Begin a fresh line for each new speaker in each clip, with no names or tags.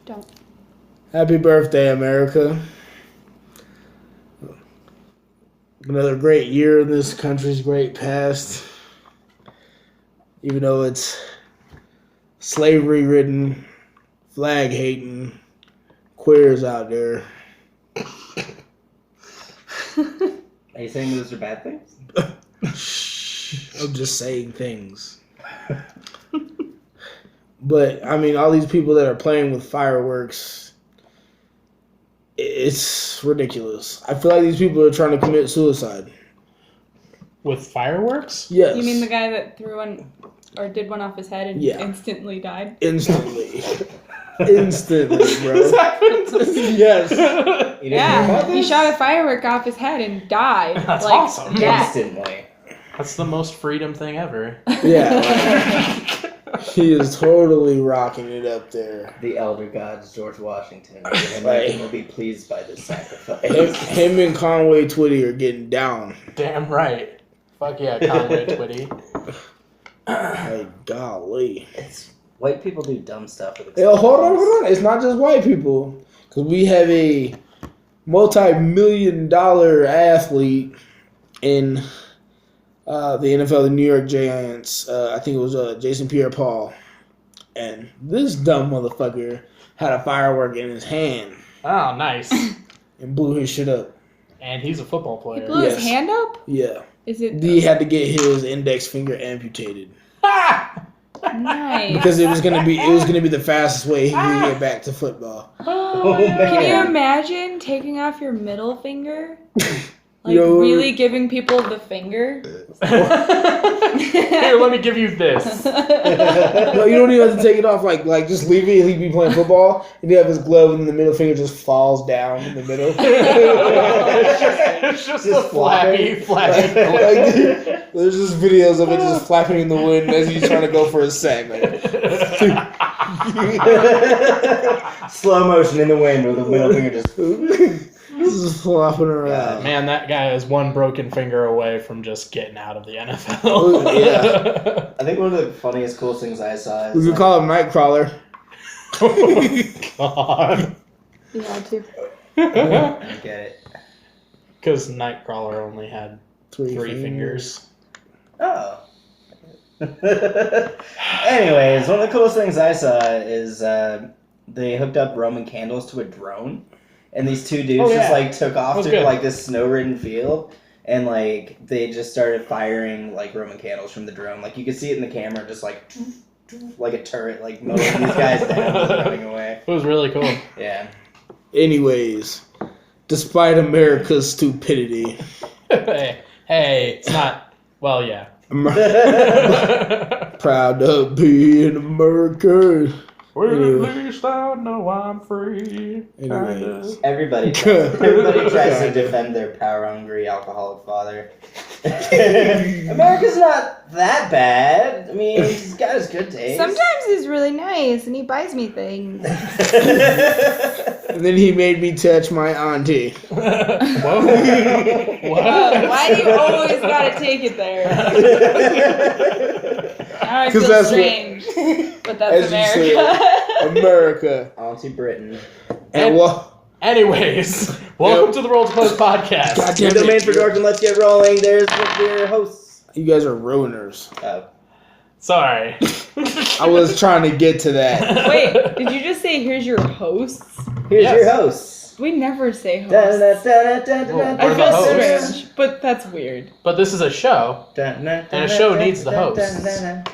Don't.
Happy birthday, America. Another great year in this country's great past. Even though it's slavery-ridden, flag-hating, queers out there.
Are you saying those are bad things?
I'm just saying things. But, I mean, all these people that are playing with fireworks, it's ridiculous. I feel like these people are trying to commit suicide.
With fireworks?
Yes.
You mean the guy that threw one or did one off his head and instantly died?
Instantly. Instantly, bro. Yes.
Yeah, he shot a firework off his head and died.
That's awesome.
Instantly.
That's the most freedom thing ever.
Yeah. He is totally rocking it up there.
The elder gods, George Washington, will be pleased by this sacrifice.
Him and Conway Twitty are getting down.
Damn right. Fuck yeah, Conway Twitty.
Like, golly.
White people do dumb stuff with
Yo, hold on. It's not just white people. Because we have a multi-million-dollar athlete in the NFL, the New York Giants. I think it was Jason Pierre-Paul. And this dumb motherfucker had a firework in his hand.
Oh, nice.
And blew his shit up.
And he's a football player.
He blew his hand up?
Yeah.
Is it?
He had to get his index finger amputated.
Nice.
Because it was gonna be the fastest way he could get back to football.
Can you imagine taking off your middle finger? Like,
Yo.
really giving people the finger?
Here, let me give you this.
No, you don't even have to take it off. Like just leave it. He'd be playing football, and you have his glove, and the middle finger just falls down in the middle.
It's just a flappy.
Like, there's just videos of it just flapping in the wind as he's trying to go for a sack. Like,
slow motion in the wind with the middle finger just...
just flopping around.
Man, that guy is one broken finger away from just getting out of the NFL.
Yeah.
I think one of the funniest, coolest things I saw is...
We could call him Nightcrawler.
Oh, God.
You had to.
I get it.
Because Nightcrawler only had three fingers.
Oh. Anyways, one of the coolest things I saw is they hooked up Roman candles to a drone. And these two dudes just took off to this snow-ridden field, and they just started firing Roman candles from the drone. You could see it in the camera, just like a turret, mowing these guys down and running away.
It was really cool.
Yeah.
Anyways, despite America's stupidity,
hey, it's not. Well, yeah.
Proud to be in America.
Well, at least I know I'm free.
Anyways.
Everybody tries to defend their power-hungry alcoholic father. America's not that bad. I mean, he's got his good days.
Sometimes he's really nice and he buys me things.
And then he made me touch my auntie.
Whoa. What?
Why do you always gotta take it there? Now I feel
that's
strange. But that's America.
America.
Auntie Britain.
And
anyways, welcome to the Roll2Pose podcast.
Your domain for Dork, and let's get rolling. There's your hosts.
You guys are ruiners.
Oh.
Sorry.
I was trying to get to that.
Wait, did you just say here's your hosts?
Here's your hosts.
We never say hosts.
We're
I
the
feel
hosts.
strange, but that's weird.
But this is a show, and a show needs the hosts.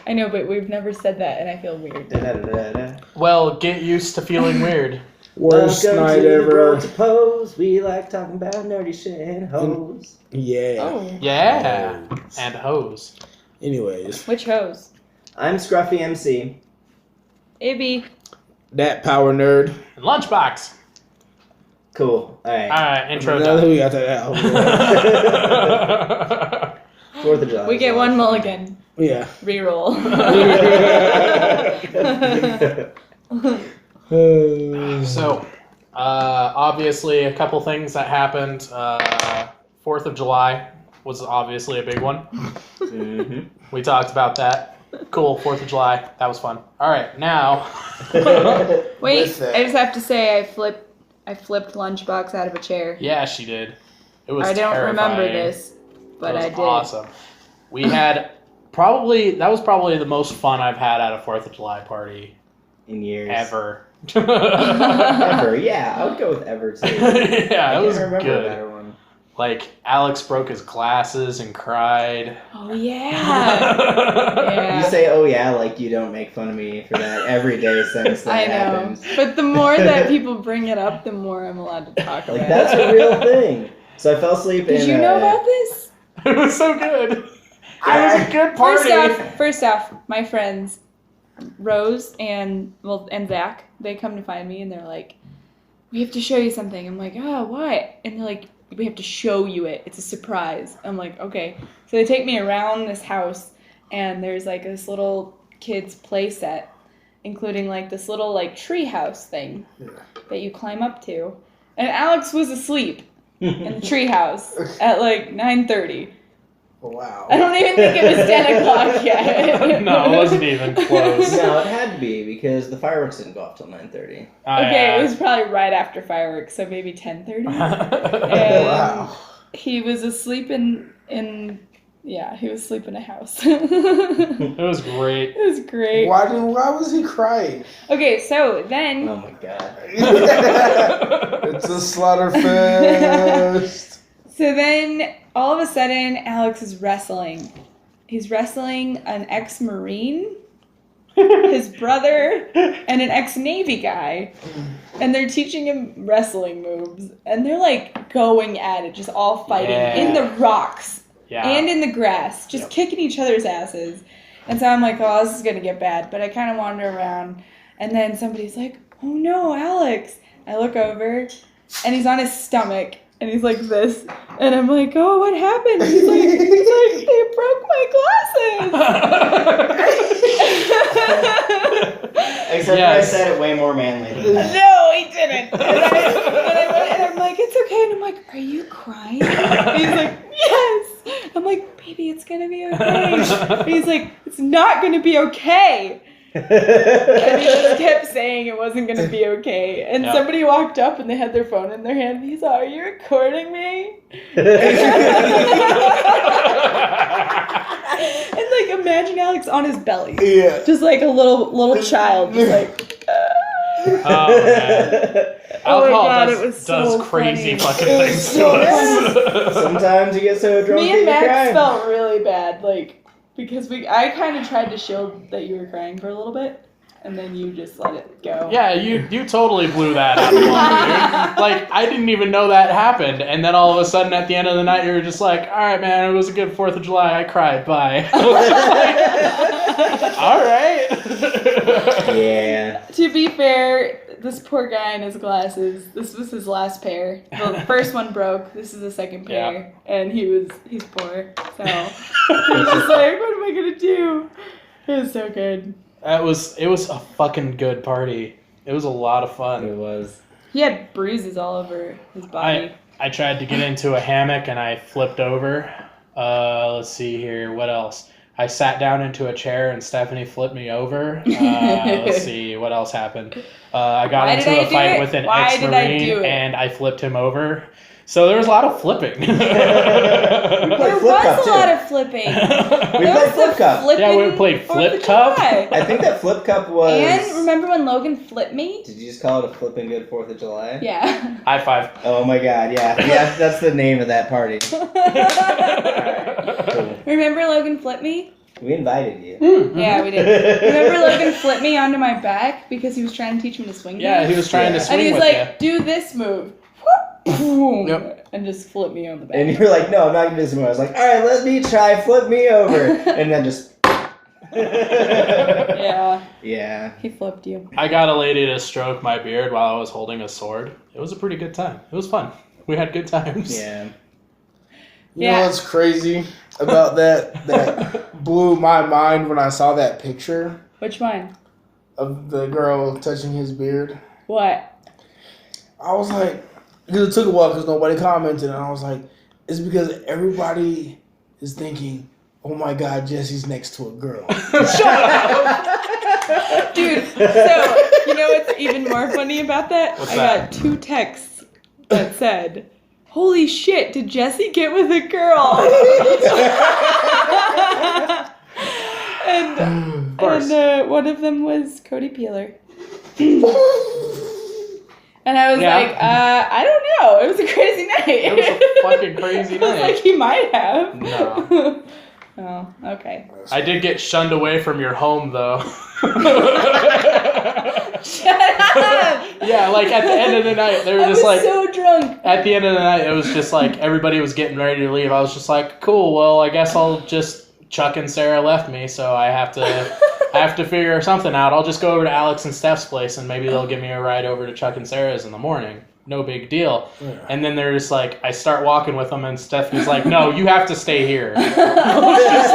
I know, but we've never said that, and I feel weird.
Well, get used to feeling weird.
Worst night ever.
Roll2Pose. We like talking about nerdy shit and hoes.
Yeah.
Oh.
Yeah. And hose.
Anyways.
Which hose?
I'm Scruffy MC.
AB.
That power nerd.
And Lunchbox.
Cool. Alright.
Intro
Now that
done.
we got that out.
4th of July.
We get one mulligan.
Yeah.
Reroll.
So, obviously, a couple things that happened. 4th of July was obviously a big one.
Mm-hmm.
We talked about that. Cool, 4th of July. That was fun. All right, now.
Wait, I just have to say I flipped Lunchbox out of a chair.
Yeah, she did. It was
I don't
terrifying.
remember this, but I did.
Awesome. We had that was probably the most fun I've had at a 4th of July party.
In years.
Ever.
Ever, yeah. I would go with ever, too.
Yeah, it was
remember
good.
A better one.
Like, Alex broke his glasses and cried.
Oh, yeah.
You say, oh, yeah, like you don't make fun of me for that every day since that happens.
But the more that people bring it up, the more I'm allowed to talk about it.
Like, that's a real thing. So I fell asleep
Did you know about this?
It was so good. It was a good party.
First off, my friends, Rose and Zach, they come to find me and they're like, we have to show you something. I'm like, oh, what? And they're like, we have to show you it. It's a surprise. I'm like, okay. So they take me around this house and there's like this little kid's play set, including like this little like tree house thing that you climb up to. And Alex was asleep in the tree house at like 9:30.
Wow.
I don't even think it was 10 o'clock yet.
No, it wasn't even close.
No, it had to be because the fireworks didn't go off till 9:30.
Okay, it was probably right after fireworks, so maybe 10:30.
Wow.
He was asleep he was asleep in a house.
It was great.
It was great.
Why was he crying?
Okay, so then...
Oh my god.
It's a slaughter fest.
So then, all of a sudden, Alex is wrestling. He's wrestling an ex-Marine, his brother, and an ex-Navy guy. And they're teaching him wrestling moves. And they're like going at it, just all fighting in the rocks and in the grass, just kicking each other's asses. And so I'm like, oh, this is going to get bad. But I kind of wander around. And then somebody's like, oh no, Alex. I look over, and he's on his stomach. And he's like this, and I'm like, oh, what happened? He's like, they broke my glasses.
Except I said it way more manly than that.
No, he didn't. And I'm like, it's okay. And I'm like, are you crying? And he's like, yes. I'm like, baby, it's gonna be okay. And he's like, it's not gonna be okay. And he just kept saying it wasn't going to be okay. And somebody walked up and they had their phone in their hand. And he's like, are you recording me? And like, imagine Alex on his belly.
Yeah.
Just like a little child. Just like,
Oh, man. Alcohol does crazy fucking things to us.
Sometimes you get so drunk
me and
that you
Max
cry.
felt really bad. Like, because I kind of tried to shield that you were crying for a little bit, and then you just let it go.
Yeah, you totally blew that out of the water, dude. Like, I didn't even know that happened, and then all of a sudden at the end of the night you were just like, alright man, it was a good 4th of July, I cried, bye. Alright.
Yeah.
To be fair, this poor guy in his glasses, this was his last pair. The first one broke, this is the second pair, and he's poor, so he's just like, what am I gonna do? It was so good.
It was a fucking good party. It was a lot of fun.
It was.
He had bruises all over his body.
I tried to get into a hammock and I flipped over. Let's see here, what else? I sat down into a chair and Stephanie flipped me over. Let's see, what else happened? I got into a fight with an ex-Marine and I flipped him over. So there was a lot of flipping.
There was a lot of flipping.
We played Flip Cup.
Yeah, we played Flip Cup.
I think that Flip Cup was...
And remember when Logan flipped me?
Did you just call it a flipping good 4th of July?
Yeah.
High five.
Oh my god, yeah. Yeah, that's the name of that party.
Alright, cool. Remember Logan flipped me?
We invited you.
Yeah, we did. Remember Logan flipped me onto my back because he was trying to teach me to swing?
Yeah, he was trying to swing
and he's
with
like, do this move. Boom, and just flip me on the back.
And you're like, no, I'm not going to do this move. I was like, alright, let me try, flip me over. And then just...
Yeah.
Yeah.
He flipped you.
I got a lady to stroke my beard while I was holding a sword. It was a pretty good time. It was fun. We had good times.
Yeah.
You know what's crazy about that? That blew my mind when I saw that picture.
Which one?
Of the girl touching his beard.
What?
I was like, because it took a while because nobody commented, and I was like, it's because everybody is thinking, oh my God, Jesse's next to a girl.
Shut up!
Dude, so, you know what's even more funny about that?
What's
I
that?
got 2 texts that said, holy shit, did Jesse get with a girl? And one of them was Cody Peeler. And I was like, I don't know. It was a crazy night.
It was a fucking crazy
I was
night.
like, he might have.
No.
Oh, okay.
I did get shunned away from your home, though.
Shut up!
Yeah, like at the end of the night, they were just like.
so drunk.
At the end of the night, it was just like everybody was getting ready to leave. I was just like, cool. Well, I guess I'll just. Chuck and Sarah left me, so I have to figure something out. I'll just go over to Alex and Steph's place, and maybe they'll give me a ride over to Chuck and Sarah's in the morning. No big deal. Yeah. And then they're just like, I start walking with them, and Stephanie's like, no, you have to stay here. I was just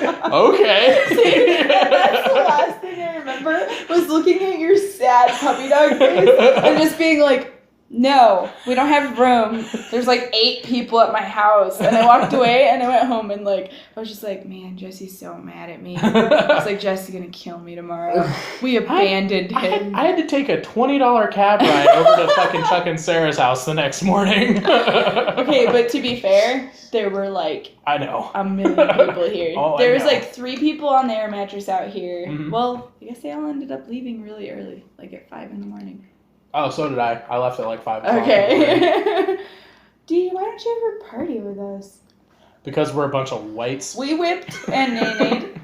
like, okay.
See, that's the last thing I remember was looking at your sad puppy dog face and just being like, no, we don't have room. There's like 8 people at my house. And I walked away and I went home and like, I was just like, man, Jesse's so mad at me. I was like, Jesse's gonna kill me tomorrow. We abandoned him.
I had to take a $20 cab ride over to fucking Chuck and Sarah's house the next morning.
Okay, but to be fair, there were like
I know
a million people here.
Oh,
there
I
was
know.
like 3 people on the air mattress out here.
Mm-hmm.
Well, I guess they all ended up leaving really early, like at 5 in the morning.
Oh, so did I. I left at like 5 o'clock.
Okay. Dee, why don't you ever party with us?
Because we're a bunch of whites.
We whipped and nay-nayed.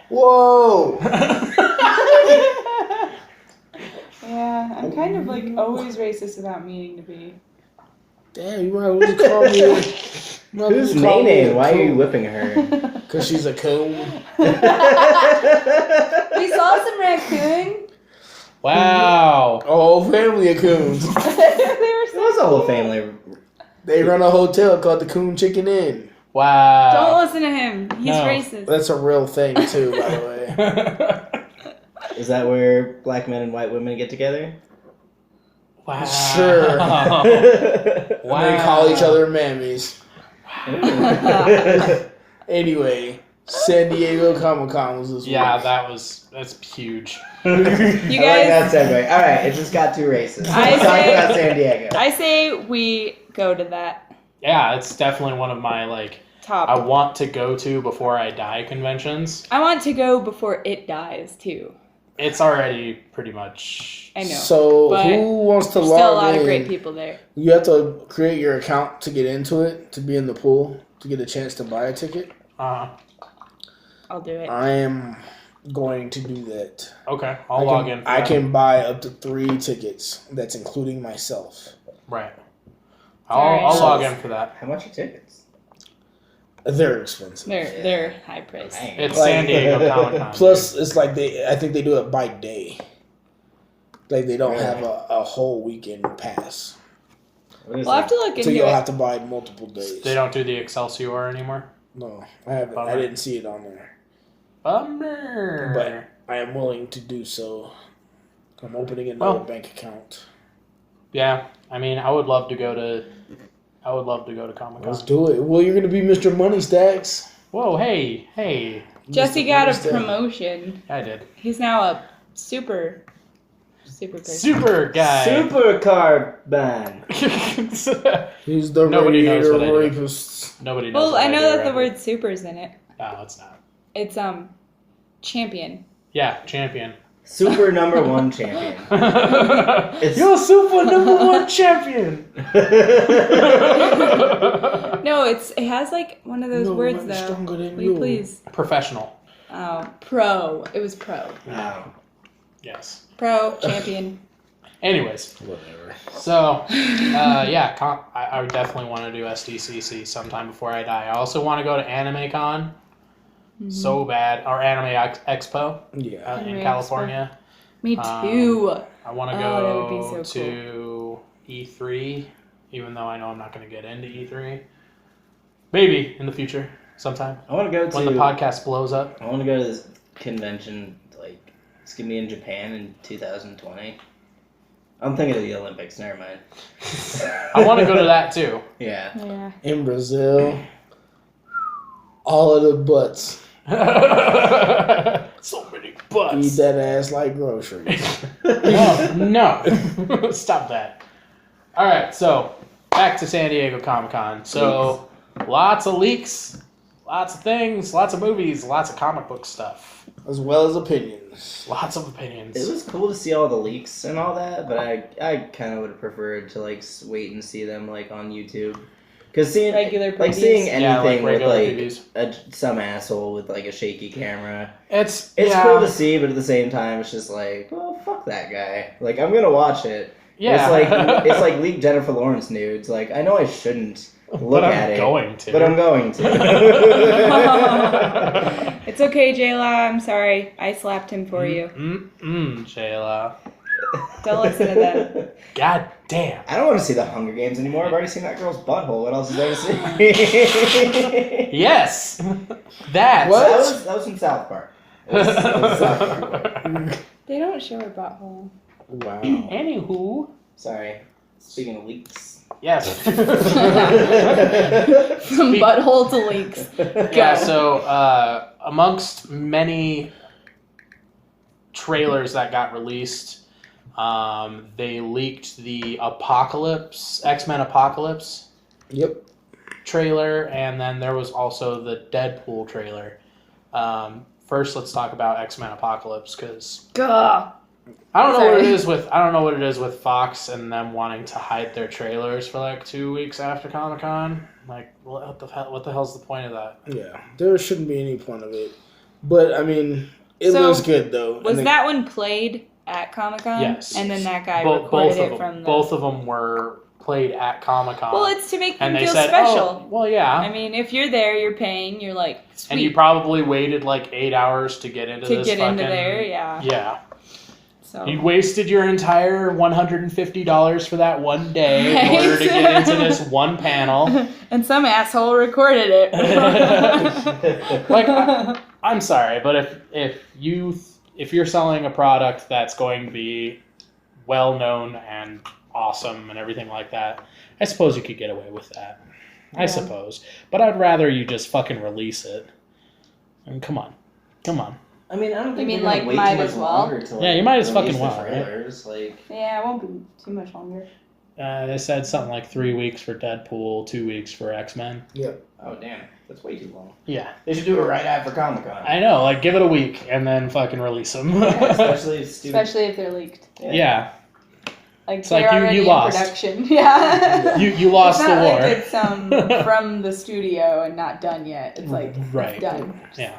Whoa!
Yeah, I'm kind of like always racist without meaning to be.
Damn, you might as well call me.
Who's Nene? Why are you whipping her?
Because she's a coon.
We saw some raccoon.
Wow.
A whole family of coons.
They were
It was a whole family.
They run a hotel called the Coon Chicken Inn.
Wow.
Don't listen to him. He's
No.
racist.
That's a real thing, too, by the way.
Is that where black men and white women get together?
Wow.
Sure.
Wow.
And they call each other mammies. Anyway, San Diego Comic-Con was this week.
Yeah, that's huge.
You
I like
guys,
that segue. All right, it just got too racist. Let's talk about San Diego.
I say we go to that
Yeah, it's definitely one of my like
top.
I want to go to before I die conventions.
I want to go before it dies too.
It's already pretty much.
I know.
So,
but
who wants to
there's
log
still a lot
in?
of great people there.
You have to create your account to get into it, to be in the pool, to get a chance to buy a ticket.
I'll do it.
I am going to do that.
Okay, I'll log in. For
I
that.
can buy up to 3 tickets. That's including myself.
Right.
Alright.
I'll log in for that.
How much are tickets?
They're expensive.
They're high priced.
Dang.
It's
Like-
San Diego Comic Con.
Plus, it's like I think they do it by day. Like they don't
Really?
have a whole weekend pass.
What is
We'll have
that?
to look
So
into
you'll
it.
have to buy it multiple days.
They don't do the Excelsior anymore.
No, I haven't. I
Bummer.
didn't see it on there.
Bummer.
But I am willing to do so. I'm opening another bank account.
Yeah, I mean, I would love to go to Comic
Let's
Con.
do it. Well, you're gonna be Mr. Money Stacks.
Whoa, hey.
Jesse
Mr.
got a
Money Stacks.
promotion.
I did.
He's now a super person.
Super guy.
Supercar ban.
He's the
Nobody knows
radiator
what I do.
rapist.
Nobody knows.
Well,
what
I know
do
that the
around
word super's in it.
here. No, it's not.
It's champion.
Yeah, champion.
Super number 1 champion. It's-
You're super number 1 champion.
No, it has like one of those
No
words
one
though.
stronger than
Will
you.
you please?
Professional.
Oh, pro. It was pro.
Wow.
Yes.
Pro champion.
Anyways,
Whatever.
so I would definitely want to do SDCC sometime before I die. I also want to go to Anime Con. So bad. Or Anime Expo
Yeah.
in
Anime
California.
Me too.
I want to
Oh,
go
that would be so
to E3, even though I know I'm not going to get into E3. Maybe in the future, sometime.
I want to go to
When the podcast blows up.
I want to go to this convention. Like it's gonna be in Japan in 2020. I'm thinking of the Olympics. Never mind.
I want to go to that too.
Yeah.
Yeah.
In Brazil. All of the butts.
So many butts.
Eat that ass like groceries.
Oh, no. Stop that. All right, so back to San Diego Comic-Con. So lots of leaks, lots of things, lots of movies, lots of comic book stuff.
As well as opinions.
Lots of opinions.
It was cool to see all the leaks and all that, but I kind of would have preferred to like wait and see them like on YouTube. Because seeing
regular previews.
like seeing anything with like
previews.
some asshole with like a shaky camera,
It's
cool to see, but at the same time, it's just like, well, fuck that guy. Like I'm gonna watch it.
Yeah.
It's like leaked Jennifer Lawrence nudes. Like I know I shouldn't look at it,
but
I'm going to.
It's okay, Jayla. I'm sorry. I slapped him for you.
Jayla.
Don't listen to them.
God damn.
I don't want to see the Hunger Games anymore. I've already seen that girl's butthole. What else is there to see?
Yes. That.
What? That was from South Park. It was South Park.
They don't show her butthole.
Wow.
Anywho.
Sorry. Speaking of leaks.
Yes.
From butthole to leaks.
Yeah, so amongst many trailers that got released, they leaked the X-Men Apocalypse trailer, and then there was also the Deadpool trailer. First, let's talk about X-Men Apocalypse, because I don't know what it is with Fox and them wanting to hide their trailers for like 2 weeks after Comic-Con. Like, what the hell's the point of that?
Yeah, there shouldn't be any point of it. But I mean, it looks good though.
Was that one played at Comic-Con?
Yes.
And then that guy recorded it from the...
Both of them were played at Comic-Con.
Well, it's to make them
and they
feel
said,
special.
Oh, well, yeah.
I mean, if you're there, you're paying, you're like, sweet.
And you probably waited like 8 hours to get into this
into there, yeah.
Yeah.
So.
You wasted your entire $150 for that one day in order to get into this one panel.
And some asshole recorded it.
Like, I'm sorry, but if you're selling a product that's going to be well known and awesome and everything like that, I suppose you could get away with that. I suppose. But I'd rather you just fucking release it. I mean, come on.
I mean, I don't think
you mean
we're
like
gonna wait
might
too much
as well?
longer to, like,
Yeah, you might as
release
fucking
the
well, right?
trailers. Like,
Yeah, it won't be too much longer.
They said something like 3 weeks for Deadpool, 2 weeks for X-Men.
oh damn, that's way too long.
Yeah.
They should do it right after Comic-Con.
I know, like, give it a week and then fucking release them.
Especially if
Especially if they're leaked.
Yeah.
Like,
It's
they're
like
already
you
in
lost.
production. Yeah.
You lost
it's
the
not
war.
like it's from the studio and not done yet. It's like,
Right.
it's done. Just
Yeah.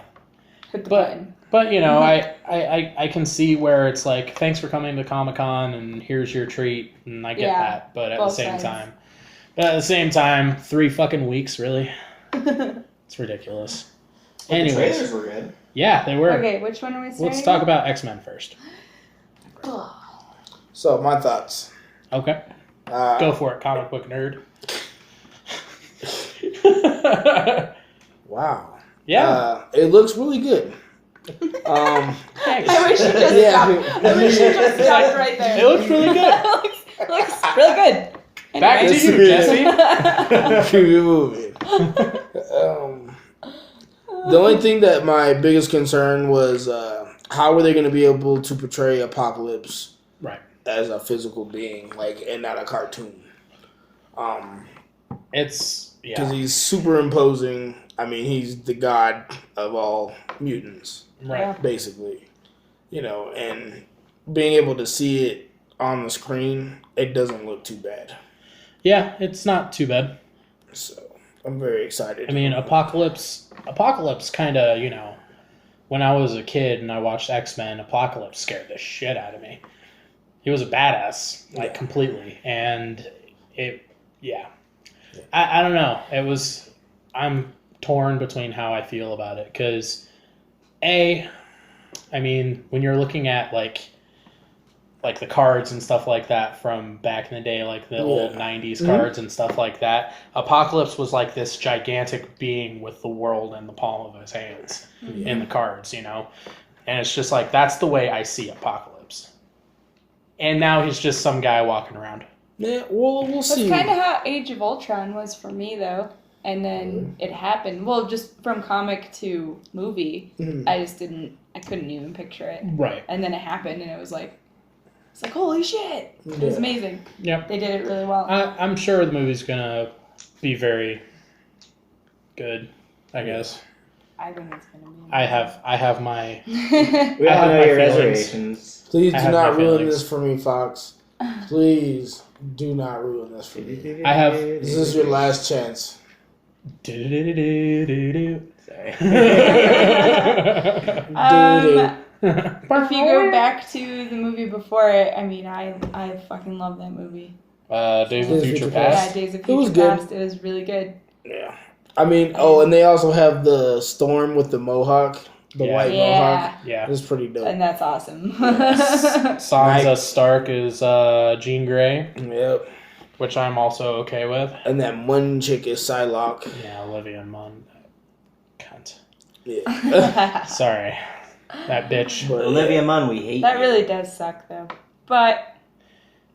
hit the button.
But, you know, I can see where it's like, thanks for coming to Comic-Con and here's your treat, and I get that. But at the same time, 3 fucking weeks, really? It's ridiculous.
Well,
Anyways.
the trailers were good.
Yeah, they were.
Okay, which one are we starting?
Let's talk about X-Men first.
So my thoughts.
Okay. Go for it, comic book nerd.
Wow.
Yeah.
It looks really good.
Thanks.
I wish you just stopped. I wish you just stopped right there.
It looks really good.
looks really good.
Back to you, Jesse.
Keep it moving. The only thing that my biggest concern was how were they going to be able to portray Apocalypse as a physical being, like, and not a cartoon.
It's
because he's super imposing. I mean, he's the god of all mutants, basically. You know, and being able to see it on the screen, it doesn't look too bad.
Yeah, it's not too bad.
So I'm very excited.
I mean, Apocalypse kind of, you know, when I was a kid and I watched X-Men, Apocalypse scared the shit out of me. He was a badass, like, completely. And I don't know. I'm torn between how I feel about it. Because, I mean, when you're looking at, like the cards and stuff like that from back in the day, like the old 90s cards and stuff like that, Apocalypse was like this gigantic being with the world in the palm of his hands in the cards, you know? And it's just like, that's the way I see Apocalypse. And now he's just some guy walking around.
Yeah, well, we'll see.
That's kind of how Age of Ultron was for me, though. And then it happened. Well, just from comic to movie, I couldn't even picture it.
Right.
And then it happened, and it's like, holy shit. It was amazing.
Yep.
They did it really well.
I'm sure the movie's gonna be very good, I guess.
I think it's gonna be amazing.
I have my
We have no reservations.
Please do not ruin this for me, Fox. Please do not ruin this for me. This is your last chance.
Sorry.
If you go back to the movie before it, I mean, I fucking love that movie.
Days of Future Past.
Yeah, Days of
It was
Future
good.
Past. It was really good.
Yeah. I mean, and they also have the Storm with the mohawk, the white mohawk.
Yeah.
It's pretty dope.
And that's awesome.
Sansa Stark is Jean Grey.
Yep.
Which I'm also okay with.
And that one chick is Psylocke.
Yeah, Olivia Munn. Cunt.
Yeah.
Sorry. That bitch.
But,
Olivia Munn, we hate
That
you.
really does suck, though. But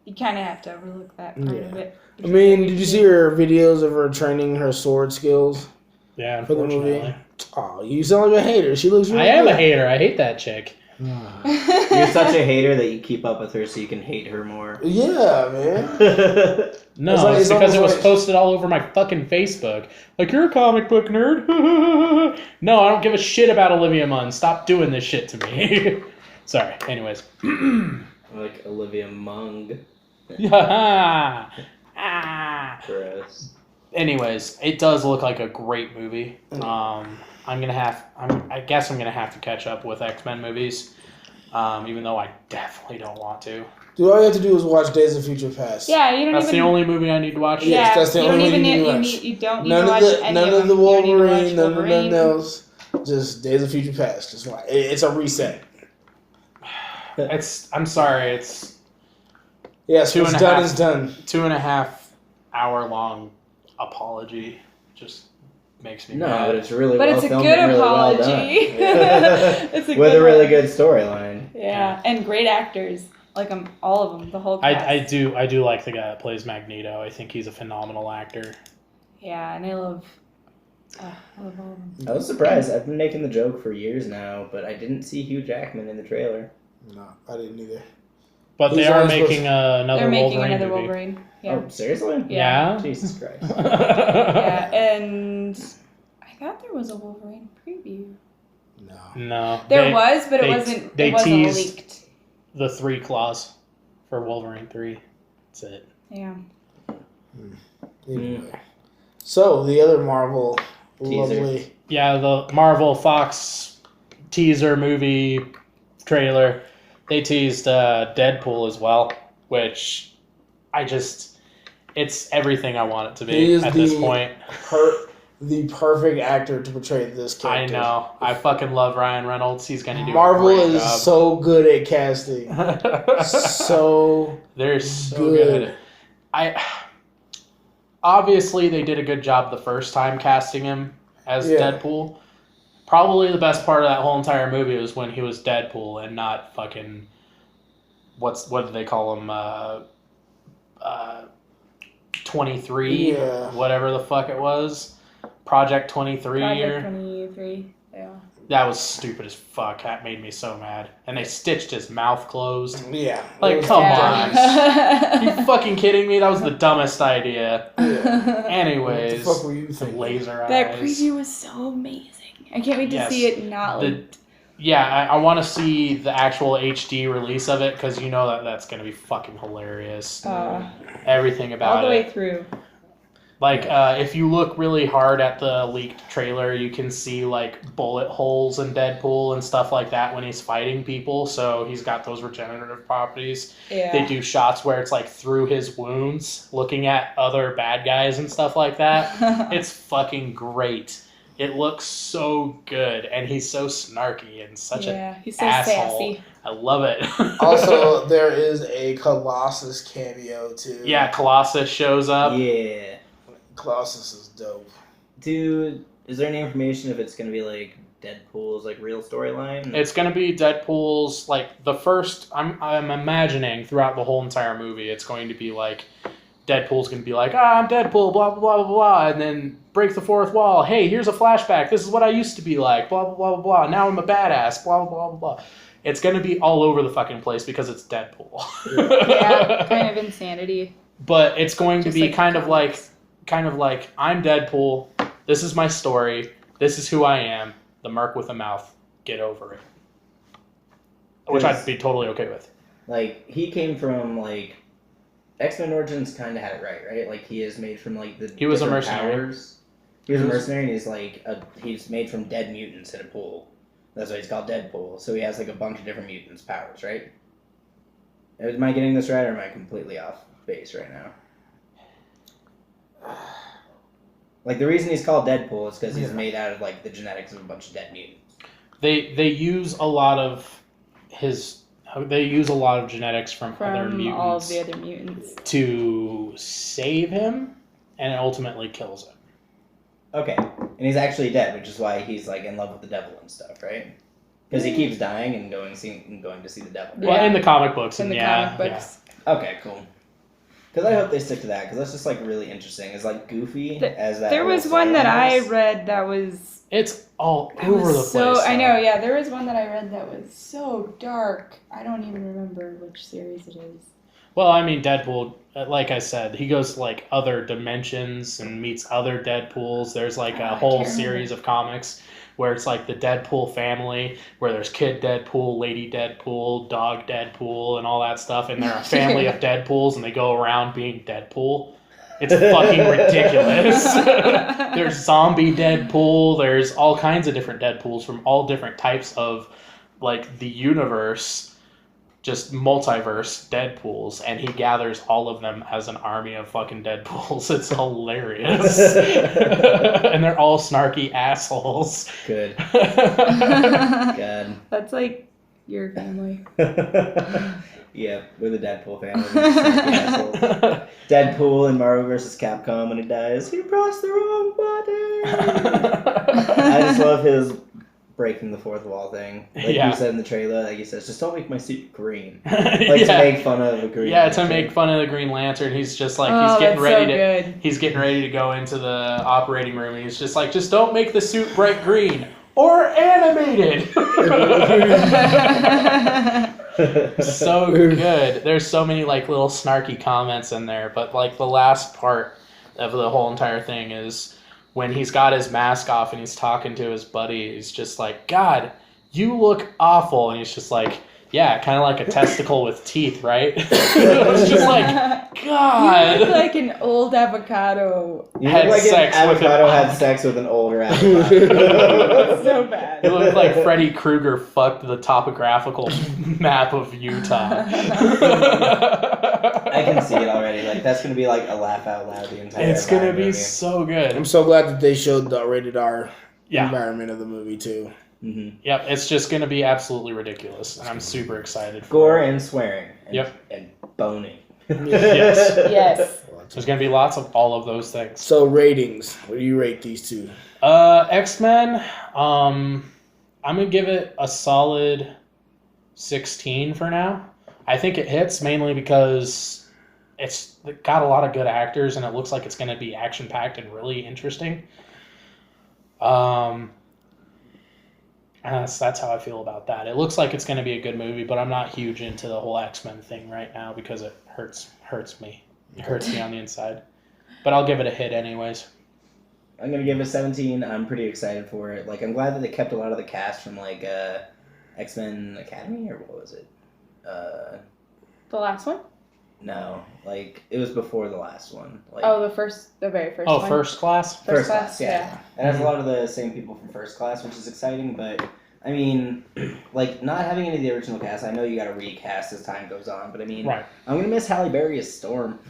you kind of have to overlook that part of it.
I mean, did you see her videos of her training her sword skills?
Yeah,
For the movie?
unfortunately.
Oh, you sound like a hater. She looks really
I am
good.
a hater. I hate that chick.
You're such a hater that you keep up with her so you can hate her more.
Yeah, man.
No,
It's like-
it's
it's
because it was
almost like-
posted all over my fucking Facebook. Like, you're a comic book nerd. No, I don't give a shit about Olivia Munn. Stop doing this shit to me. Sorry. Anyways.
Like Olivia Mung. Gross.
Anyways, it does look like a great movie. I guess I'm gonna have to catch up with X-Men movies, even though I definitely don't want to.
Dude, all you have to do is watch Days of Future Past.
Yeah, you don't
That's
even...
the only movie I need to watch.
Yeah.
Yeah,
that's the
you
only
don't
one
even
you need to
need,
watch.
you don't need
None
to
of
watch
the
any
none
of
of
them.
the
You don't need to
Wolverine,
watch
none of
Wolverine.
nothing else. Just Days of Future Past. Just watch. It's a reset.
I'm sorry. It's
Yes,
Two
what's
and a
done
half.
is done.
2.5 hour long apology. Just makes me
No,
mad.
but it's really
But
well
it's a
filmed
good
and really
apology.
well done.
It's a
With
good
a really
one.
good storyline.
Yeah, and great actors. Like all of them, the whole cast.
I do like the guy that plays Magneto. I think he's a phenomenal actor.
Yeah, and I love all of them.
I was surprised. I've been making the joke for years now, but I didn't see Hugh Jackman in the trailer.
No, I didn't either.
But they
He's
are
only supposed
making another
They're making
Wolverine
another
movie.
Wolverine. Yeah.
Oh, seriously?
Yeah.
Jesus Christ.
Yeah, and I thought there was a Wolverine preview.
No.
No.
There was, but
they
it wasn't
teased
leaked.
the 3 claws for Wolverine 3. That's it.
Yeah.
Anyway. So, the other Marvel
Teaser.
lovely.
Yeah, the Marvel Fox teaser movie trailer. They teased Deadpool as well, which it's everything I want it to
He
be
is
at this
the
point.
The perfect actor to portray this
I
character.
know. I fucking love Ryan Reynolds. He's gonna do
Marvel
a great
is
job.
so good at casting. So
They're so
good.
good. Obviously they did a good job the first time casting him as Deadpool. Probably the best part of that whole entire movie was when he was Deadpool and not fucking what did they call him? 23,
Yeah.
whatever the fuck it was. Project 23
Project 23. Yeah.
That was stupid as fuck. That made me so mad. And they stitched his mouth closed.
Yeah.
Like,
it was
come
dumb.
on. You fucking kidding me? That was the dumbest idea.
Yeah.
Anyways,
What the fuck were you
the
thinking?
laser eyes.
That preview was so amazing. I can't wait to
Yes.
see it not leaked.
Yeah, I want to see the actual HD release of it because you know that's going to be fucking hilarious. Everything about
all the
it.
way through.
Like, if you look really hard at the leaked trailer, you can see, like, bullet holes in Deadpool and stuff like that when he's fighting people. So he's got those regenerative properties.
Yeah.
They do shots where it's, like, through his wounds, looking at other bad guys and stuff like that. It's fucking great. It looks so good, and he's so snarky and such
he's so
asshole.
sassy.
I love it.
Also, there is a Colossus cameo, too.
Yeah, Colossus shows up.
Yeah.
Colossus is dope.
Dude, is there any information if it's going to be, like, Deadpool's, like, real storyline?
It's going to be Deadpool's, like, the first, I'm imagining throughout the whole entire movie, it's going to be, like, Deadpool's going to be like, I'm Deadpool, blah, blah, blah, blah, blah, and then break the fourth wall. Hey, here's a flashback. This is what I used to be like, blah, blah, blah, blah, blah. Now I'm a badass, blah, blah, blah, blah. It's going to be all over the fucking place because it's Deadpool.
Yeah, kind of insanity.
But it's going to be
like
kind of like, I'm Deadpool. This is my story. This is who I am. The merc with a mouth. Get over it. Which I'd be totally okay with.
Like, he came from, like, X-Men Origins kind of had it right? Like, he is made from, like, the
He was a mercenary.
Powers. He was a mercenary, and he's, like, he's made from dead mutants in a pool. That's why he's called Deadpool. So he has, like, a bunch of different mutants' powers, right? Am I getting this right, or am I completely off base right now? Like, the reason he's called Deadpool is because he's made out of, like, the genetics of a bunch of dead mutants.
They use a lot of genetics from other mutants.
All of the other mutants.
To save him, and it ultimately kills him.
Okay. And he's actually dead, which is why he's, like, in love with the devil and stuff, right? Because he keeps dying and going to see the devil.
Well, in the comic books.
Comic books.
Yeah. Okay, cool. Because I hope they stick to that, because that's just, like, really interesting. It's, like, goofy as that.
There was one that I read that was...
It's all over the place.
I know, yeah. There was one that I read that was so dark. I don't even remember which series it is.
Well, I mean, Deadpool, like I said, he goes to, like, other dimensions and meets other Deadpools. There's, like, a whole series of comics where it's, like, the Deadpool family, where there's Kid Deadpool, Lady Deadpool, Dog Deadpool, and all that stuff. And they're a family of Deadpools, and they go around being Deadpool. It's fucking ridiculous. There's zombie Deadpool. There's all kinds of different Deadpools from all different types of, like, the universe. Just multiverse Deadpools, and he gathers all of them as an army of fucking Deadpools. It's hilarious. And they're all snarky assholes.
Good. God.
That's like your family.
Yeah, we're the Deadpool family. Snarky assholes. Deadpool in Marvel vs. Capcom when he dies. He pressed the wrong button. I just love his breaking the fourth wall thing. Like you said in the trailer, like he says, just don't make my suit green. Like to make fun of a Green Lantern.
To make fun of the Green Lantern. He's just like he's getting ready to go into the operating room, and he's just like, just don't make the suit bright green or animated. So good. There's so many like little snarky comments in there, but like the last part of the whole entire thing is when he's got his mask off and he's talking to his buddy. He's just like, God, you look awful. And he's just like, yeah, kind of like a testicle with teeth, right? It's just like, God.
You look like an old avocado.
You look like an avocado had sex with an older avocado.
So bad.
You look like Freddy Krueger fucked the topographical map of Utah.
I can see it already. Like that's gonna be like a laugh out loud the entire.
It's gonna be so good.
I'm so glad that they showed the rated R
yeah.
environment of the movie too.
Mm-hmm.
Yep, it's just going to be absolutely ridiculous, and I'm super excited for
gore
it.
and swearing. And, and boning.
Yes.
Yes.
There's going to be lots of all of those things.
So ratings, what do you rate these two?
X-Men, I'm going to give it a solid 16 for now. I think it hits mainly because it's got a lot of good actors, and it looks like it's going to be action-packed and really interesting. That's how I feel about that. It looks like it's going to be a good movie, but I'm not huge into the whole X-Men thing right now because it hurts me. It hurts me on the inside. But I'll give it a hit anyways.
I'm going to give it a 17. I'm pretty excited for it. Like, I'm glad that they kept a lot of the cast from, like, X-Men Academy, or what was it?
The last one?
No. Like, it was before the last one. Like,
the very first one.
Oh, First Class?
First Class, yeah. It has a lot of the same people from First Class, which is exciting, but, I mean, like, not having any of the original cast, I know you gotta recast as time goes on, but I mean,
right.
I'm gonna miss Halle Berry as Storm.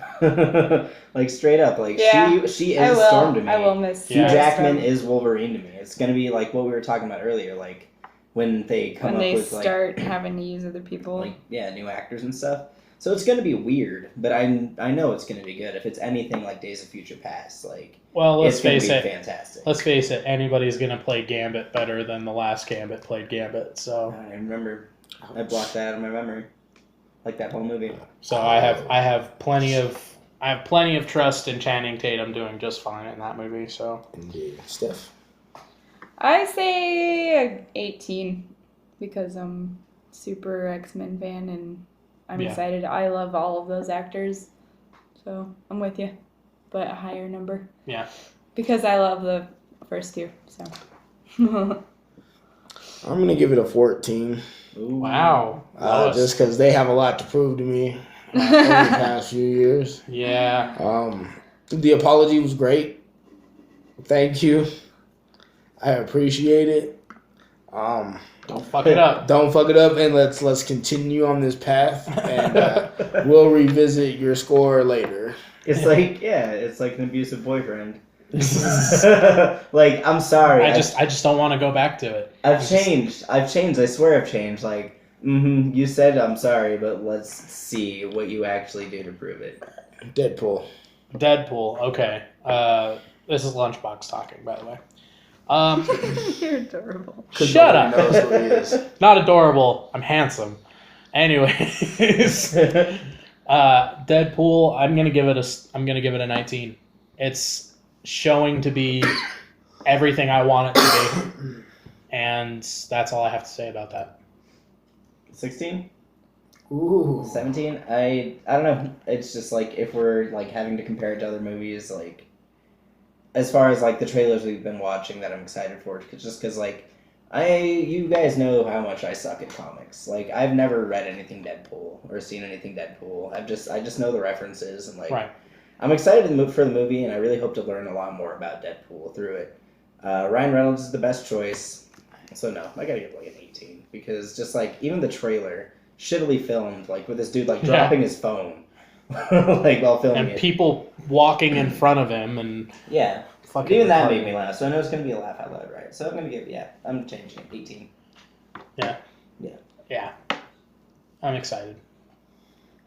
Like, straight up, like, she is Storm to me.
I will miss
Hugh Jackman is Wolverine to me. It's gonna be like what we were talking about earlier, like, when they come up with, like...
start having to use other people.
Like, yeah, new actors and stuff. So it's going to be weird, but I know it's going to be good. If it's anything like Days of Future Past, like,
let's face it.
Fantastic.
Let's face it. Anybody's going to play Gambit better than the last Gambit played Gambit. So
I remember. I blocked that out of my memory, like that whole movie.
So I have plenty of I have plenty of trust in Channing Tatum doing just fine in that movie. So
Indeed. Steph?
I say 18 because I'm super X-Men fan and I'm excited. I love all of those actors. So I'm with you. But a higher number.
Yeah.
Because I love the first two. So
I'm going to give it a 14.
Ooh.
Wow.
Just because they have a lot to prove to me over the past few years.
Yeah.
The apology was great. Thank you. I appreciate it.
Don't fuck it up.
Don't fuck it up, and let's continue on this path, and we'll revisit your score later.
It's like an abusive boyfriend. Like, I'm sorry.
I just don't want to go back to it.
I've changed. I swear I've changed. Like, you said I'm sorry, but let's see what you actually do to prove it.
Deadpool.
Okay. This is Lunchbox talking, by the way.
You're adorable.
Shut up.
Knows who he is.
Not adorable. I'm handsome. Anyways, Deadpool. I'm gonna give it a 19. It's showing to be everything I want it to be, and that's all I have to say about that.
16?
Ooh.
17? I don't know. It's just like if we're like having to compare it to other movies, like as far as like the trailers we've been watching that I'm excited for, because like you guys know how much I suck at comics. Like I've never read anything Deadpool or seen anything Deadpool. I just know the references and like
Right.
I'm excited for the movie and I really hope to learn a lot more about Deadpool through it. Ryan Reynolds is the best choice, so no, I gotta give like an 18 because just like even the trailer shittily filmed, like with this dude like dropping his phone. Like while filming
And people walking in front of him and
yeah,
fucking
even that
retarded.
made me laugh. So I know it's gonna be a laugh out loud, right? So I'm gonna give I'm changing it 18.
Yeah. I'm excited.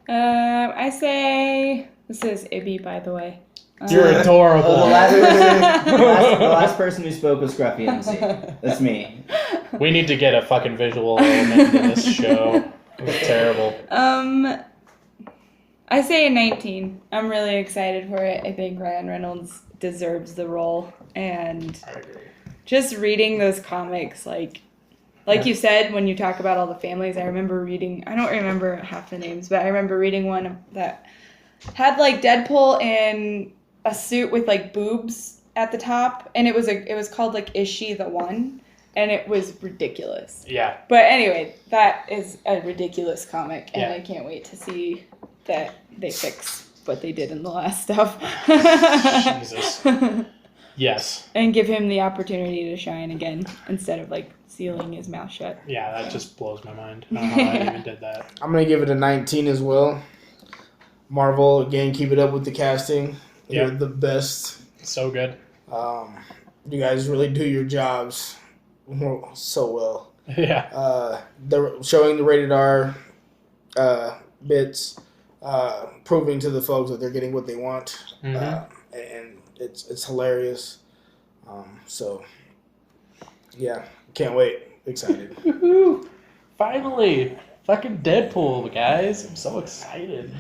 I say this is Ibby, by the way.
You're adorable.
Oh, the last person who spoke was Scruffy MC. That's me.
We need to get a fucking visual element in this show. It was terrible.
I say a 19. I'm really excited for it. I think Ryan Reynolds deserves the role. And
I agree.
just reading those comics, like you said, when you talk about all the families, I remember reading, I don't remember half the names, but I remember reading one that had like Deadpool in a suit with like boobs at the top. And it was called like Is She the One? And it was ridiculous.
Yeah.
But anyway, that is a ridiculous comic. And
Yeah.
I can't wait to see that they fix what they did in the last stuff.
Jesus. Yes.
And give him the opportunity to shine again instead of like sealing his mouth shut.
Yeah, that just blows my mind. I don't know how I even did that.
I'm going to give it a 19 as well. Marvel, again, keep it up with the casting. You're the best.
So good.
You guys really do your jobs so well.
Yeah.
They're showing the rated R bits, proving to the folks that they're getting what they want.
Mm-hmm.
And it's hilarious. So, yeah, can't wait. Excited.
Woohoo! Finally! Fucking Deadpool, guys. I'm so excited.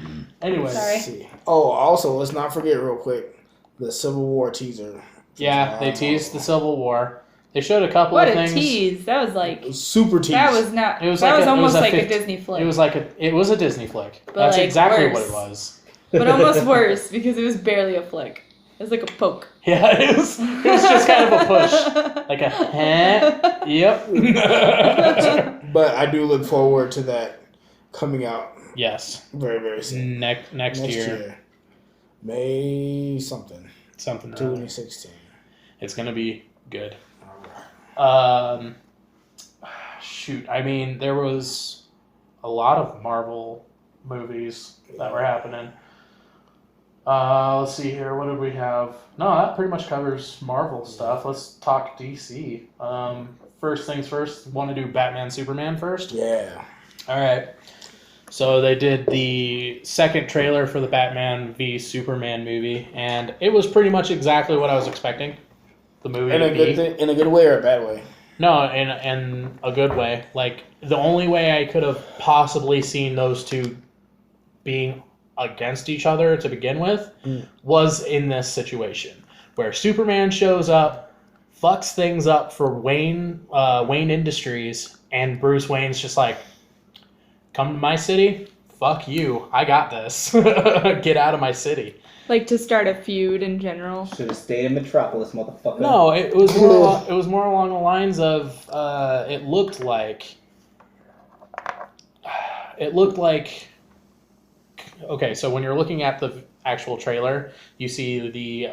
Anyway.
Sorry.
Let's see. Oh, also, let's not forget real quick the Civil War teaser.
Yeah, they teased the Civil War. They showed a couple
What
of
a
things.
tease. That was like,
It was super tease.
that was not,
It was
that
like
was
a- it
almost
was a
like a
50
Disney flick.
It was a Disney flick.
But,
That's
like,
exactly
worse.
what it was.
But almost worse because it was barely a flick. It was like a poke.
Yeah, it was just kind of a push. Like a yep.
But I do look forward to that coming out
Yes.
very, very soon.
Next year.
May something.
Something.
2016.
It's gonna be good.
Alright.
Shoot. I mean, there was a lot of Marvel movies that were happening. Let's see here. What did we have? No, that pretty much covers Marvel stuff. Let's talk DC. First things first. Want to do Batman Superman first?
Yeah.
All right. So they did the second trailer for the Batman v Superman movie, and it was pretty much exactly what I was expecting the movie
In
to
a
be.
good in a good way or a bad way?
No, in a good way. Like, the only way I could have possibly seen those two being against each other to begin with was in this situation where Superman shows up, fucks things up for Wayne Industries, and Bruce Wayne's just like, come to my city? Fuck you. I got this. Get out of my city.
Like to start a feud in general.
Should have stayed in Metropolis, motherfucker.
No, it was more along the lines of it looked like okay, so when you're looking at the actual trailer, you see the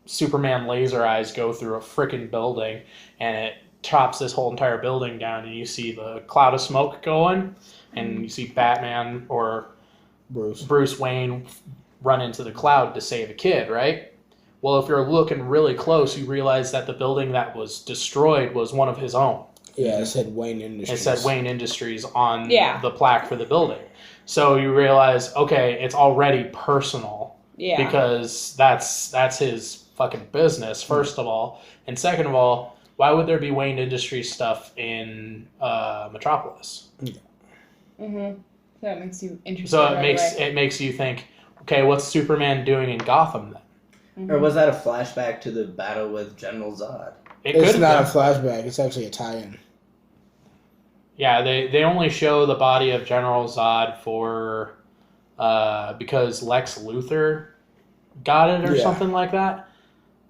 Superman laser eyes go through a frickin' building, and it chops this whole entire building down, and you see the cloud of smoke going, and you see Batman or Bruce Wayne run into the cloud to save a kid, right? Well, if you're looking really close, you realize that the building that was destroyed was one of his own.
Yeah, it said Wayne Industries.
It said Wayne Industries on the plaque for the building. So you realize, okay, it's already personal.
Yeah.
Because that's his fucking business, first of all. And second of all, why would there be Wayne Industries stuff in Metropolis?
Mm-hmm. So it makes you interested.
So it makes you think, okay, what's Superman doing in Gotham then?
Mm-hmm.
Or was that a flashback to the battle with General Zod?
It's not a flashback. It's actually a tie-in.
Yeah, they only show the body of General Zod for because Lex Luthor got it or something like that,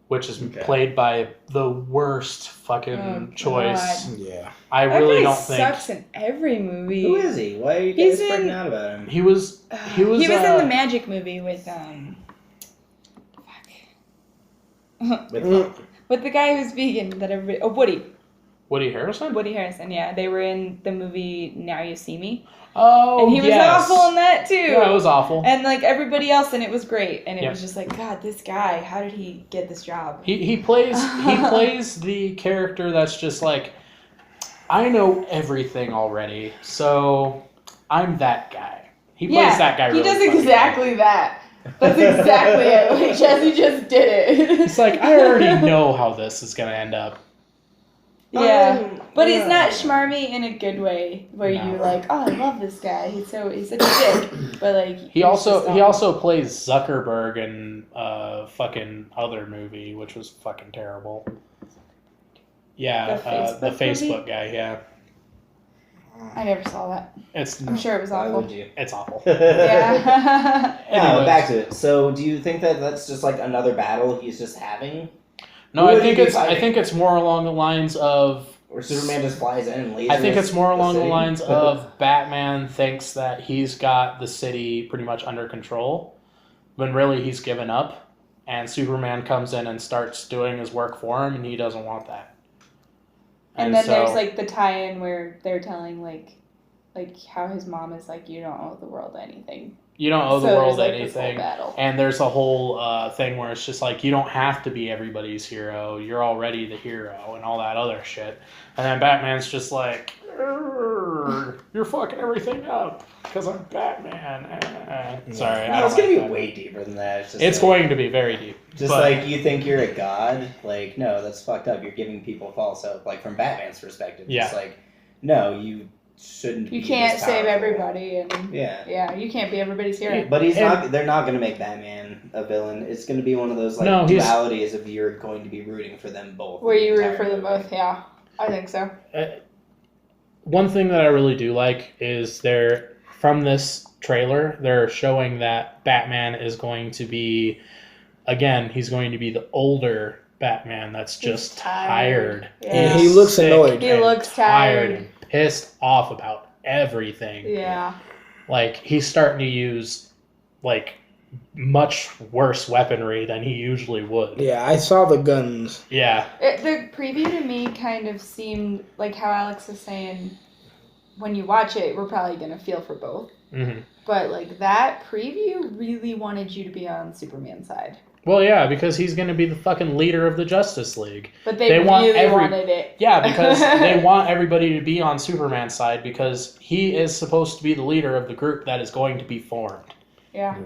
which is played by the worst fucking choice.
God.
Yeah,
I
really don't think
sucks in every movie.
Who is he? Why are you guys freaking out about him?
He was
in the Magic movie with with the guy who's vegan that everybody
Woody Harrelson?
Woody Harrelson, yeah. They were in the movie Now You See Me.
Oh,
and he was awful in that too.
Yeah, it was awful.
And like everybody else in it was great. And it was just like, God, this guy, how did he get this job?
He plays the character that's just like, I know everything already, so I'm that guy. He plays that guy really
he does exactly that. That's exactly it. Like Jesse just did it.
It's like, I already know how this is gonna end up.
Yeah, but he's not schmarmy in a good way, where you're like, oh, I love this guy. He's such a dick, but like
he also plays Zuckerberg in a fucking other movie, which was fucking terrible. Yeah, the Facebook guy. Yeah,
I never saw that. I'm sure it was awful.
Why would you?
It's awful.
Yeah.
No, back to it. So, do you think that that's just like another battle he's just having?
No, I think it's more along the lines of...
Or Superman just flies in and lasers.
I think it's more along the lines of Batman thinks that he's got the city pretty much under control, when really he's given up, and Superman comes in and starts doing his work for him, and he doesn't want that.
And then there's like the tie-in where they're telling like how his mom is like, you don't owe the world anything.
You don't owe the world anything. And there's a whole thing where it's just like, you don't have to be everybody's hero. You're already the hero and all that other shit. And then Batman's just like, you're fucking everything up because I'm Batman. Sorry.
No, it's going to be way deeper than that.
It's going to be very deep.
Just like you think you're a god. Like, no, that's fucked up. You're giving people false hope. Like, from Batman's perspective.
Yeah.
It's like, no, you shouldn't be.
You can't save everybody, and you can't be everybody's hero.
But they're not going to make Batman a villain. It's going to be one of those dualities of you're going to be rooting for them both.
Where you root for them both, yeah. I think so.
One thing that I really do like is from this trailer, they're showing that Batman is going to be, again, he's going to be the older Batman that's just tired.
Yeah.
And he looks annoyed.
He looks tired
and pissed off about everything.
Yeah.
Like, he's starting to use, like, much worse weaponry than he usually would.
Yeah, I saw the guns.
Yeah.
The preview to me kind of seemed like how Alex was saying, when you watch it, we're probably going to feel for both.
Mm-hmm.
But, like, that preview really wanted you to be on Superman's side.
Well, yeah, because he's going to be the fucking leader of the Justice League.
But they really wanted it.
Yeah, because they want everybody to be on Superman's side because he is supposed to be the leader of the group that is going to be formed.
Yeah.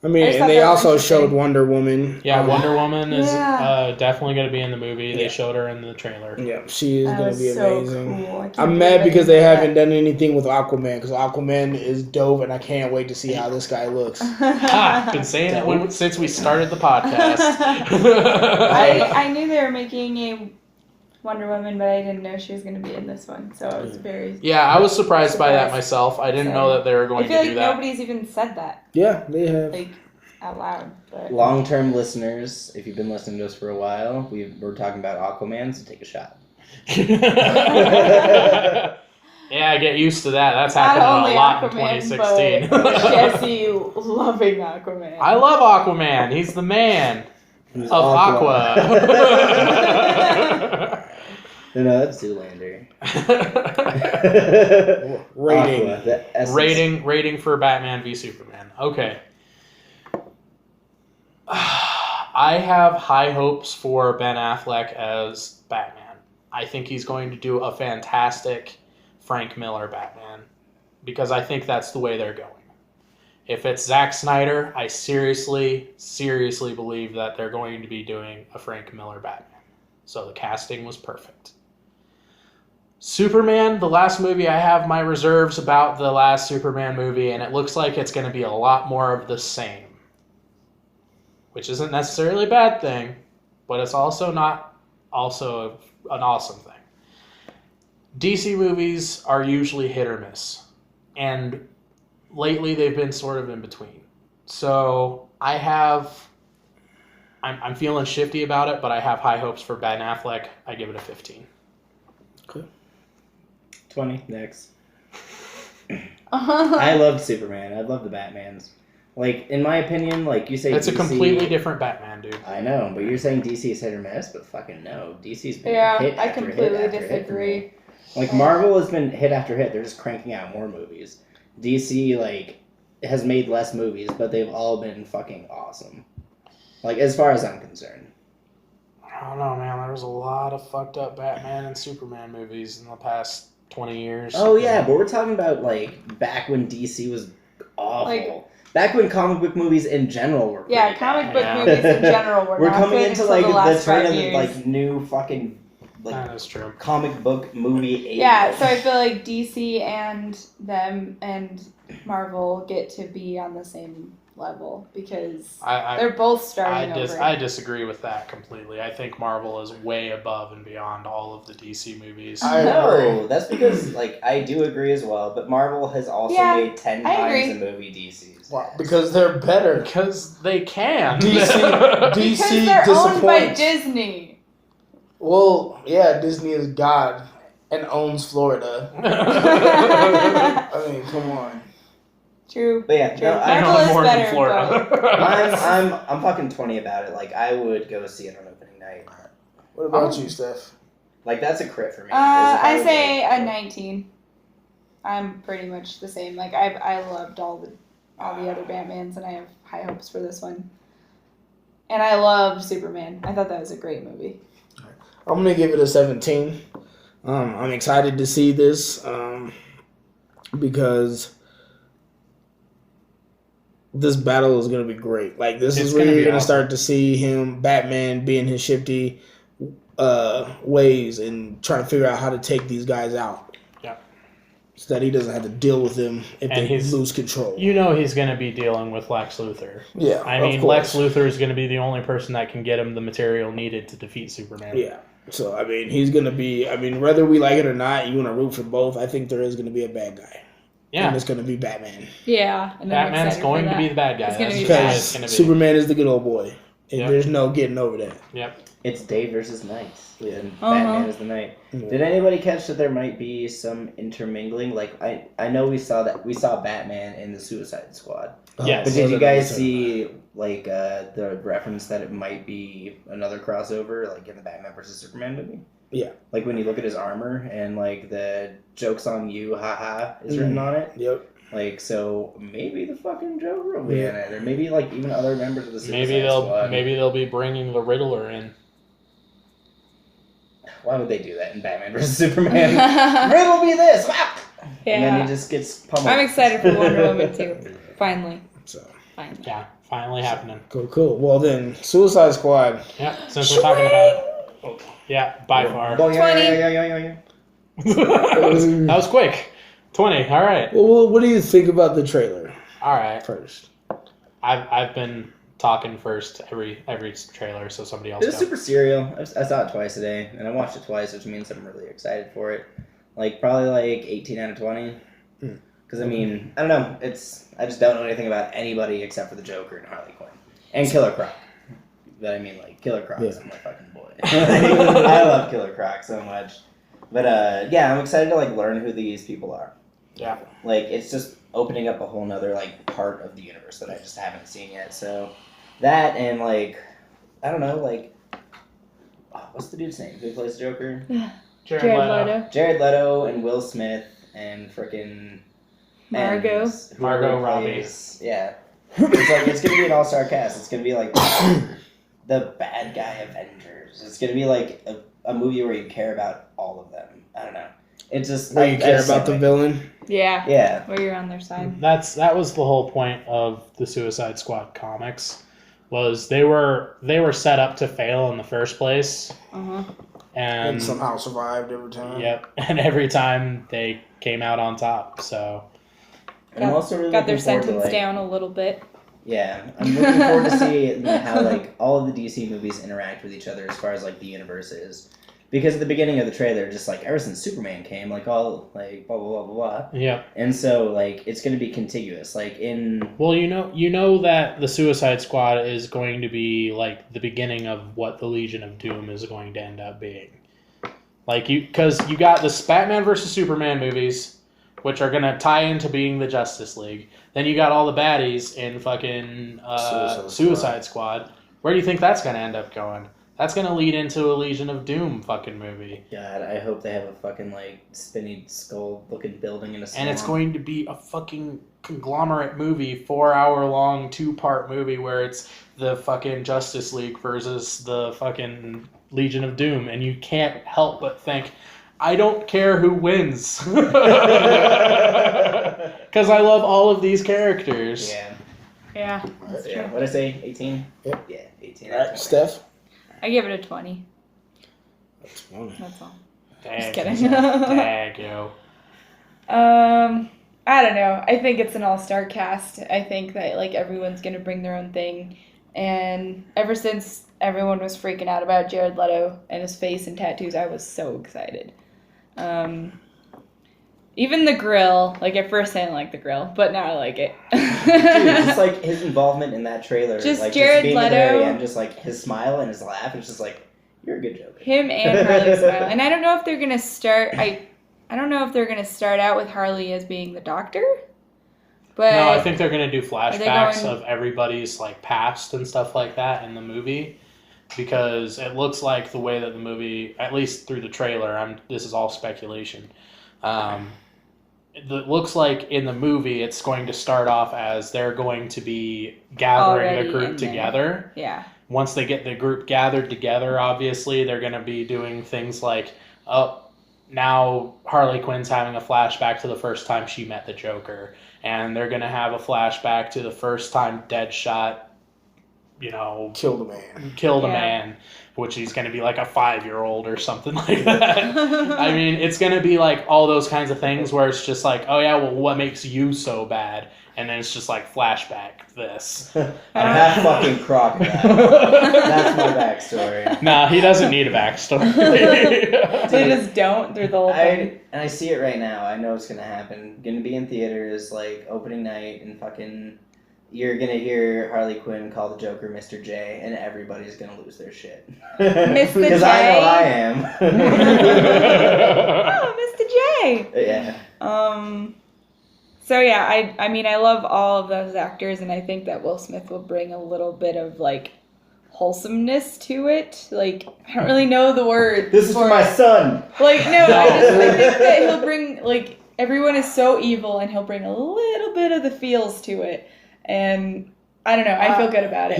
I mean,
I just
and
thought
they
that was
also
interesting.
showed Wonder Woman.
Yeah, Wonder Woman is
Yeah.
definitely going to be in the movie. They
Yeah.
showed her in the trailer.
Yeah, she is
That
going to
was
be
so
amazing.
cool. I can't
I'm
believe
mad
I
because
didn't
they
know
haven't done anything with Aquaman, because Aquaman is dope, and I can't wait to see how this guy looks.
Ha! Been saying it since we started the podcast.
I knew they were making a Wonder Woman, but I didn't know she was going to be in this one, so I was very...
Yeah, I was surprised by that
Surprised.
myself. I didn't know that they were going
I
to
feel
do
like
that.
nobody's even said that,
Yeah, they have.
like, out loud. But...
Long-term listeners, if you've been listening to us for a while, we're talking about Aquaman, so take a shot.
Yeah, get used to that. That's
Not
happening
only
a lot
Aquaman,
in 2016.
but Jesse loving Aquaman.
I love Aquaman. He's the man
Who's
of Aqua.
No, that's Zoolander.
Rating.
Aqua, the essence.
Rating for Batman v Superman. Okay. I have high hopes for Ben Affleck as Batman. I think he's going to do a fantastic Frank Miller Batman, because I think that's the way they're going. If it's Zack Snyder, I seriously believe that they're going to be doing a Frank Miller Batman. So the casting was perfect. Superman, the last movie, I have my reserves about the last Superman movie, and it looks like it's going to be a lot more of the same. Which isn't necessarily a bad thing, but it's also not also an awesome thing. DC movies are usually hit or miss, and lately they've been sort of in between. So I'm feeling shifty about it, but I have high hopes for Ben Affleck. I give it a 15.
Okay.
20, next. I loved Superman. I love the Batmans. Like, in my opinion, like you say,
It's
DC,
a completely different Batman, dude.
I know, but you're saying DC is hit or miss, but fucking no. DC's been
Yeah,
hit
I
after
completely
hit after hit for
disagree.
me. Like, Marvel has been hit after hit. They're just cranking out more movies. DC, like, has made less movies, but they've all been fucking awesome. Like, as far as I'm concerned.
I don't know, man. There was a lot of fucked up Batman and Superman movies in the past 20 years.
Oh, yeah, but we're talking about, like, back when DC was awful.
Like,
back when comic book movies in general were
yeah,
pretty
comic
bad.
book
Yeah.
movies in general were
We're
not
coming
good
into,
until
like,
the last
turn
5
of the,
years.
like, new fucking, like,
That is true.
comic book movie age.
Yeah, so I feel like DC and them and Marvel get to be on the same level because they're both starting over.
I disagree with that completely. I think Marvel is way above and beyond all of the DC movies.
No, that's because, like, I do agree as well, but Marvel has also made 10
I
times
agree.
the movie DC's.
Wow, because they're better.
Because they can.
DC
because they're owned by
disappoints.
Disney.
Well, yeah, Disney is God and owns Florida. I mean, come on.
True.
But yeah,
True.
no,
I
Marvel
know
is
more
better,
than Florida.
I'm fucking 20 about it. Like, I would go see it on opening night.
What about you, Steph?
Like, that's a crit for me.
I say a 19. I'm pretty much the same. Like I loved all the other Batmans, and I have high hopes for this one. And I loved Superman. I thought that was a great movie.
I'm gonna give it a 17. I'm excited to see this because this battle is gonna be great. Like this
It's
is where
gonna
you're
be
gonna
awesome.
start to see him, Batman, be in his shifty ways and trying to figure out how to take these guys out.
Yeah.
So that he doesn't have to deal with them if
And
they
he's-
lose control.
You know he's going to be dealing with Lex Luthor.
Yeah,
I
of
mean,
course.
Lex Luthor is going to be the only person that can get him the material needed to defeat Superman.
Yeah. So, I mean, he's going to be... I mean, whether we like it or not, you want to root for both. I think there is going to be a bad guy.
Yeah.
And it's going to be Batman.
Yeah. And I'm
Batman's
excited
going
for
to
that.
be the bad guy.
It's gonna
That's
be
just the way
bad.
it's going to
Because
be.
Superman is the good old boy. And
Yep.
there's no getting over that.
Yep.
It's day versus night.
Yeah.
And Batman is the night.
Yeah.
Did anybody catch that there might be some intermingling? Like, I know we saw Batman in the Suicide Squad.
Yes.
But
so
did you
that
guys
is-
see, like, the reference that it might be another crossover, like, in the Batman versus Superman movie?
Yeah.
Like, when you look at his armor and, like, the joke's on you, haha, is written on it.
Yep.
Like, so maybe the fucking Joker will be in it. Or maybe, like, even other members of the Suicide Squad.
Maybe they'll be bringing the Riddler in.
Why would they do that in Batman versus Superman? Riddle be this! Whap! And then
Yeah.
he just gets pummeled.
I'm excited for Wonder Woman too. Finally.
So,
Finally.
Yeah. Finally happening.
Cool. Well then, Suicide Squad.
Yeah, since we're talking about it. Oh, yeah, by far.
20.
That was quick. 20. All right.
Well, what do you think about the trailer?
All right.
First,
I've been talking first every trailer, so somebody else.
It was super serial. I saw it twice today, and I watched it twice, which means I'm really excited for it. Like probably like 18 out of 20. Because I mean, I don't know. I just don't know anything about anybody except for the Joker and Harley Quinn and Killer Croc. But I mean, like Killer Croc's my fucking boy. I love Killer Croc so much. But yeah, I'm excited to like learn who these people are.
Yeah.
Like it's just opening up a whole nother like part of the universe that I just haven't seen yet. So that and like I don't know, like what's the dude's name? Who plays the Joker?
Jared Leto.
Jared Leto and Will Smith and frickin'
Margot
Robbie.
Yeah. It's gonna be an all-star cast. It's gonna be like the bad guy Avengers. It's gonna be like a movie where you care about all of them. I don't know. It's just
where you care about the villain.
Yeah. Where you're on their side.
That was the whole point of the Suicide Squad comics. Was they were set up to fail in the first place. And
somehow survived every time.
Yep. And every time they came out on top. So
I'm also really
got their
looking forward
sentence
to, like,
down a little bit.
Yeah, I'm looking forward to see how like all of the DC movies interact with each other as far as like the universe is, because at the beginning of the trailer, just like ever since Superman came, like all like blah blah blah blah blah.
Yeah.
And so like it's going to be contiguous, like in.
Well, you know that the Suicide Squad is going to be like the beginning of what the Legion of Doom is going to end up being. Like because you got the Batman versus Superman movies, which are going to tie into being the Justice League. Then you got all the baddies in fucking Suicide Squad. Where do you think that's going to end up going? That's going to lead into a Legion of Doom fucking movie.
God, I hope they have a fucking like spinny skull looking building in a swamp.
And it's going to be a fucking conglomerate movie, 4-hour long, 2-part movie where it's the fucking Justice League versus the fucking Legion of Doom. And you can't help but think, I don't care who wins. Because I love all of these characters.
Yeah. That's true.
What did I say? 18?
Yep.
Yeah, 18.
All right, Steph?
I give it a 20.
That's funny.
That's all.
Dang,
Just kidding.
Dang, yo.
I don't know. I think it's an all-star cast. I think that like everyone's gonna bring their own thing. And ever since everyone was freaking out about Jared Leto and his face and tattoos, I was so excited. Even the grill, like at first I didn't like the grill, but now I like it.
Dude, just like his involvement in that trailer,
just
like
Jared
just being
Leto,
at the very end, just like his smile and his laugh, it's just like you're a good Joker.
Him and Harley's smile, and I don't know if they're gonna start. I don't know if they're gonna start out with Harley as being the Doctor, but
No, I think they're gonna do flashbacks
going...
of everybody's like past and stuff like that in the movie, because it looks like the way that the movie, at least through the trailer, this is all speculation. It looks like in the movie it's going to start off as they're going to be gathering
Already
the group together.
Yeah.
Once they get the group gathered together, obviously they're going to be doing things like, now Harley Quinn's having a flashback to the first time she met the Joker, and they're going to have a flashback to the first time Deadshot,
killed a man.
Which he's going to be like a 5-year-old or something like that. I mean, it's going to be like all those kinds of things where it's just like, oh yeah, well, what makes you so bad? And then it's just like flashback this.
I'm half fucking crocodile. That's my backstory.
Nah, he doesn't need a backstory.
They just don't through the whole thing.
And I see it right now. I know it's gonna happen. Gonna be in theaters like opening night and fucking. You're gonna hear Harley Quinn call the Joker Mr. J, and everybody's gonna lose their shit.
Mr. J?
Because I know I am.
Oh, Mr. J!
Yeah.
So yeah, I mean, I love all of those actors, and I think that Will Smith will bring a little bit of, like, wholesomeness to it. Like, I don't really know the word.
This is for my son!
Like, no, I think that he'll bring, like, everyone is so evil, and he'll bring a little bit of the feels to it. And I don't know. I feel good about it.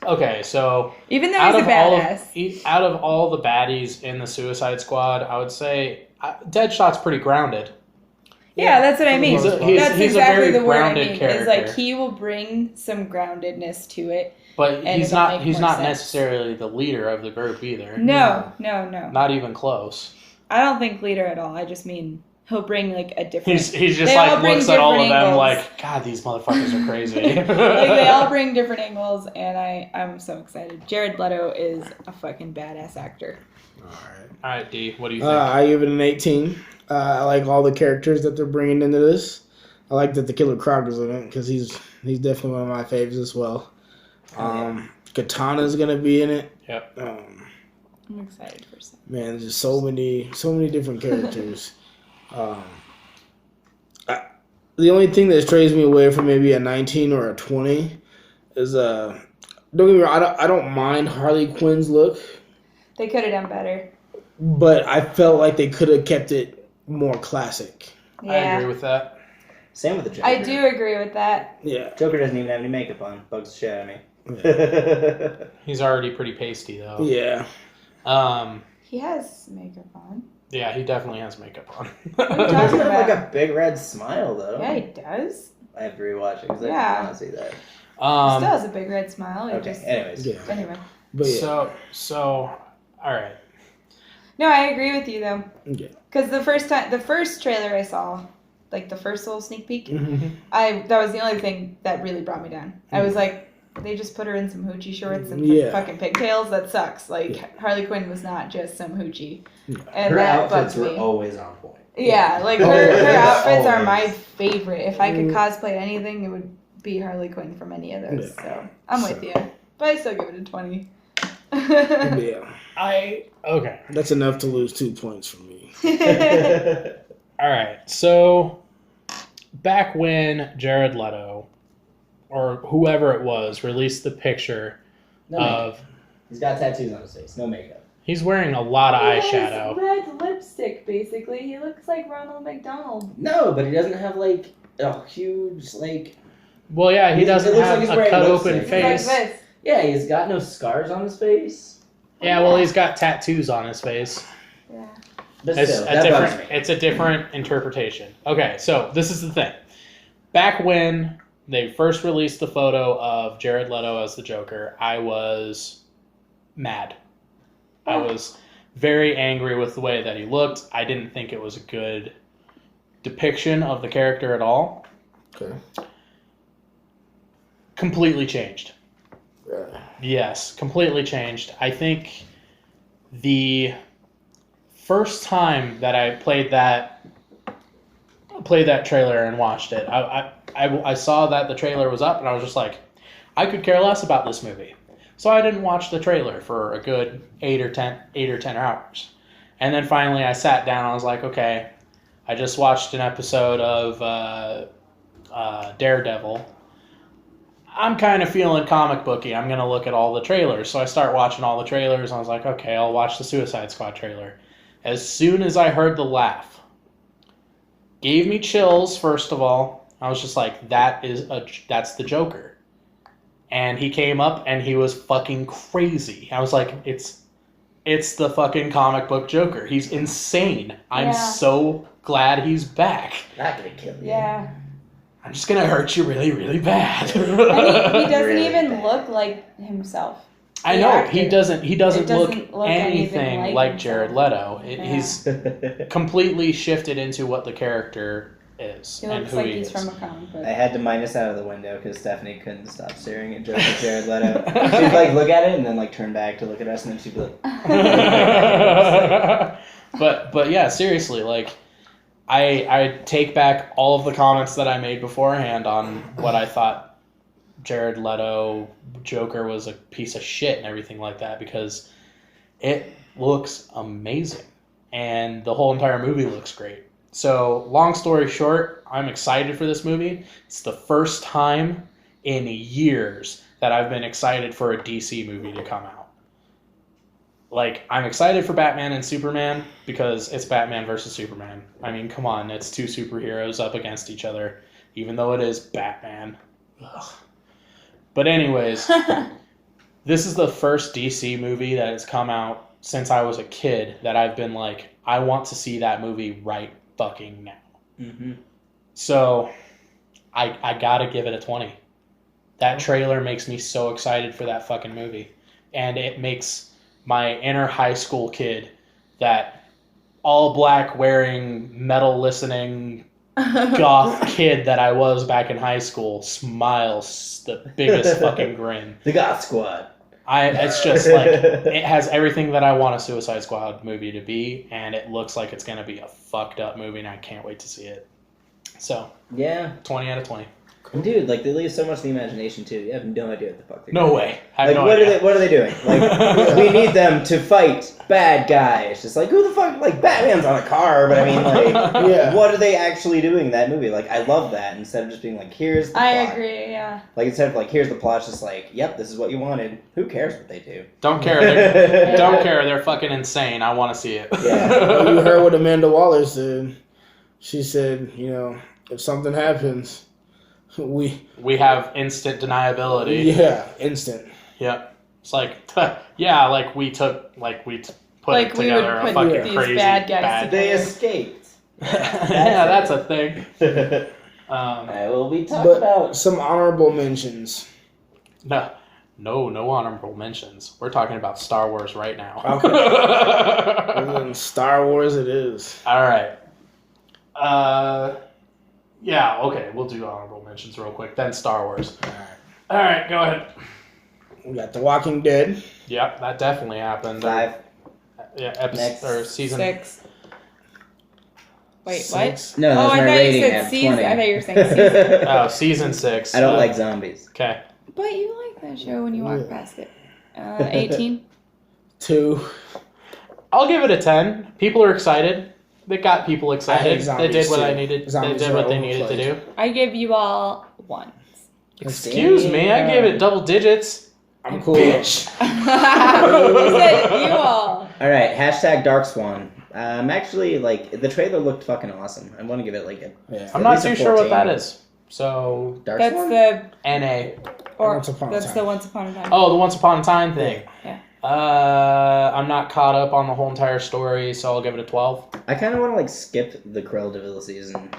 Okay, so
even though he's a badass,
out of all the baddies in the Suicide Squad, I would say Deadshot's pretty grounded.
Yeah, that's what I mean.
He's a
That's exactly
very
the word I
grounded
mean.
character.
Is like he will bring some groundedness to it.
But
and
he's
it'll
not
make more sense.
necessarily the leader of the group either.
No.
Not even close.
I don't think leader at all. I just mean he'll bring like a different.
He's just
they all
like
bring
looks at all of
different
them
angles.
like, God, these motherfuckers are crazy.
Like they all bring different angles, and I'm so excited. Jared Leto is a fucking badass actor.
All right, D, what do you think?
I give it an 18. I like all the characters that they're bringing into this. I like that the Killer Croc is in it because he's definitely one of my faves as well. Katana's gonna be in it.
Yep.
I'm excited for some.
Man, there's just so many different characters. The only thing that strays me away from maybe a 19 or a 20 is don't get me wrong, I don't mind Harley Quinn's look,
They could have done better.
but I felt like they could have kept it more classic.
Yeah.
I agree with that.
Same with the Joker.
I do agree with that.
Yeah.
Joker doesn't even have any makeup on. Bugs the shit out of me.
He's already pretty pasty though.
Yeah.
He has makeup on.
Yeah, he definitely has makeup on.
He
talking
doesn't have
about?
like a big red smile though.
Yeah, he does.
I have to rewatch it because
Yeah.
I want to see that.
He still has a big red smile. It
Okay.
just
Anyways.
Yeah.
anyway.
But yeah.
So, all right.
No, I agree with you though.
Yeah.
Because the first trailer I saw, like the first little sneak peek,
Mm-hmm.
that was the only thing that really brought me down. I was like, they just put her in some hoochie shorts and
Yeah.
fucking pigtails. That sucks. Like
Yeah.
Harley Quinn was not just some hoochie,
Yeah.
and
Her
that
outfits
bugs
were
me.
always on point.
Yeah, like her outfits are my
Always.
favorite. If I could cosplay anything, it would be Harley Quinn from any of those.
Yeah.
So I'm with you, but I still give it a 20.
Yeah.
Okay.
That's enough to lose 2 points from me.
All right. So, back when Jared Leto, or whoever it was, released the picture
No
of,
He's got tattoos on his face. No makeup.
he's wearing a lot of
He has
eyeshadow.
red lipstick, basically. He looks like Ronald McDonald.
No, but he doesn't have like a huge like.
Well, yeah, he
It
doesn't
looks
have
like he's
a
wearing
cut open
lipstick.
He's like
face.
this.
Yeah, he's got no scars on his face.
Yeah, well, he's got tattoos on his face.
Yeah.
But
It's
still,
a
that bugs
different.
me.
It's a different interpretation. Okay, so this is the thing. Back when they first released the photo of Jared Leto as the Joker, I was mad. I was very angry with the way that he looked. I didn't think it was a good depiction of the character at all.
Okay.
Completely changed.
Yeah.
Yes, completely changed. I think the first time that I played that trailer and watched it, I saw that the trailer was up and I was just like, I could care less about this movie. So I didn't watch the trailer for a good 8 or 10 hours. And then finally I sat down and I was like, okay, I just watched an episode of Daredevil. I'm kind of feeling comic booky. I'm going to look at all the trailers. So I start watching all the trailers. And I was like, okay, I'll watch the Suicide Squad trailer. As soon as I heard the laugh, gave me chills, first of all. I was just like, that's the Joker. And he came up and he was fucking crazy. I was like, it's the fucking comic book Joker. He's insane. I'm so glad he's back.
Not gonna kill you.
Yeah.
I'm just going to hurt you really, really bad.
And he doesn't
Really
even
bad.
look like himself.
I
The
know
actor.
he doesn't
It doesn't
look
look anything
anything
like
like Jared
himself.
Leto.
Yeah.
He's completely shifted into what the character is
He
and
looks
who
like
he
he's
is.
from a comic book.
I had to minus out of the window because Stephanie couldn't stop staring at Joker Jared Leto. She'd like look at it and then like turn back to look at us and then she'd be like,
but yeah, seriously, like I take back all of the comments that I made beforehand on what I thought Jared Leto Joker was a piece of shit and everything like that, because it looks amazing and the whole entire movie looks great. So long story short, I'm excited for this movie. It's the first time in years that I've been excited for a DC movie to come out. Like, I'm excited for Batman and Superman because it's Batman versus Superman. I mean, come on, it's two superheroes up against each other, even though it is Batman. Ugh. But anyways, this is the first DC movie that has come out since I was a kid that I've been like, I want to see that movie right fucking now.
Mm-hmm.
So I gotta give it a 20. That trailer makes me so excited for that fucking movie. And it makes my inner high school kid, that all black wearing, metal listening, goth kid that I was back in high school, smiles the biggest fucking grin.
The Goth Squad.
It's just like, it has everything that I want a Suicide Squad movie to be, and it looks like it's gonna be a fucked up movie, and I can't wait to see it. So,
yeah,
20 out of 20.
Dude, like, they leave so much to the imagination, too. You have no idea what the fuck they're
No
doing.
way. I have
Like,
no
what
idea.
are they doing? Like, we need them to fight bad guys. Just like, who the fuck? Like, Batman's on a car, but I mean, like,
Yeah.
what are they actually doing in that movie? Like, I love that instead of just being like, here's the plot.
I agree, yeah.
Like, instead of like, here's the plot, it's just like, yep, this is what you wanted. Who cares what they do?
Don't care. They're fucking insane. I want to see it.
Yeah.
Well, you heard what Amanda Waller said. She said, you know, if something happens, we
have instant deniability.
Yeah, instant.
Yep. It's like, yeah, like we put
Like, we would
together a
put
fucking
these
crazy
bad guys
They
together.
escaped.
Yeah, that's a thing.
I will be talking
But
about.
some honorable mentions.
No honorable mentions. We're talking about Star Wars right now.
Okay. And then Star Wars it is.
All right. Yeah, okay, we'll do honorable mentions real quick. Then Star Wars. All right, go ahead.
We got The Walking Dead.
Yep, that definitely happened.
5.
Yeah,
Next.
or season
6. Wait,
6.
No,
what?
that's
Oh, I
my
thought you
rating
said
at
season.
20.
I thought you were saying season.
Oh, season 6.
I don't like zombies.
Okay.
But you like that show when you walk
Yeah.
past it. 18.
2.
I'll give it a 10. People are excited. They got people
I
excited.
hate
They
zombies
did what
too.
I needed.
Zombies
they did
are
what they needed to do.
overplayed.
I give you all 1.
Excuse me, I gave it double digits.
I'm cool.
Bitch.
Who said you all?
Alright, hashtag Dark Swan. Actually, like, the trailer looked fucking awesome. I want to give it, like, a...
Yeah.
I'm
At
not
least a
too sure what
14.
that is. So,
Dark
That's
Swan?
the
NA.
or
Once Upon a
that's
Time.
the Once Upon a Time.
Oh, the Once Upon a Time thing.
Yeah.
I'm not caught up on the whole entire story, so I'll give it a 12.
I kind of want to, like, skip the Cruella de Vil season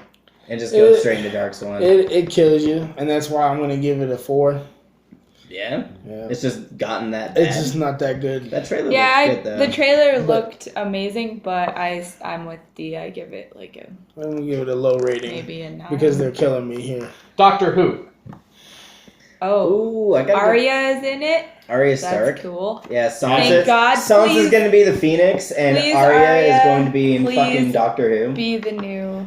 and just go straight into Dark Swan.
It kills you, and that's why I'm gonna give it a 4.
Yeah?
Yeah.
It's just gotten that bad.
It's just not that good.
That trailer
Yeah,
looks good, though.
the trailer
But-
looked amazing, but I'm with D. I give it like a
I'm gonna give it a low rating
maybe a 9.
because they're killing me here.
Doctor Who.
Oh,
Ooh, I got
Arya is in it.
Arya
That's
Stark.
cool.
Yeah, Sansa.
Thank God,
Sansa's
please-
going to be the Phoenix, and
please,
Arya is
Arya,
going to be in
please
fucking Doctor Who.
Be the new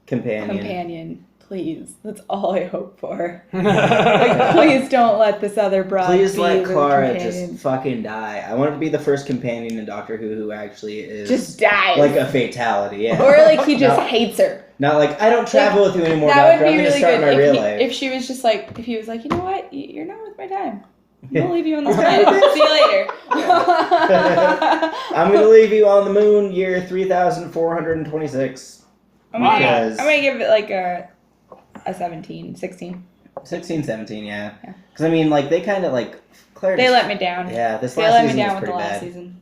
companion, please. That's all I hope for. Like, please don't let this other broad
Please
be
let
the
Clara
companion.
just fucking die. I want to be the first companion in Doctor Who actually is
Just dies.
like a fatality. Yeah.
Or like he just
No.
hates her.
Not like I don't travel with you anymore,
That
Doctor.
would
I'm
be
going to
really
start
good
my real life.
if she was just like, if he was like, you know what, you're not worth my time. I'm gonna leave you on this planet. See you later.
I'm going to leave you on the moon year 3426.
I'm gonna
Because-
give it like a 17, 16.
16, 17, yeah. Because I mean, like they kind of like Claire.
They
just-
let me down.
Yeah, this
They
last
let me
season
down
was
with the
pretty
last
bad.
season.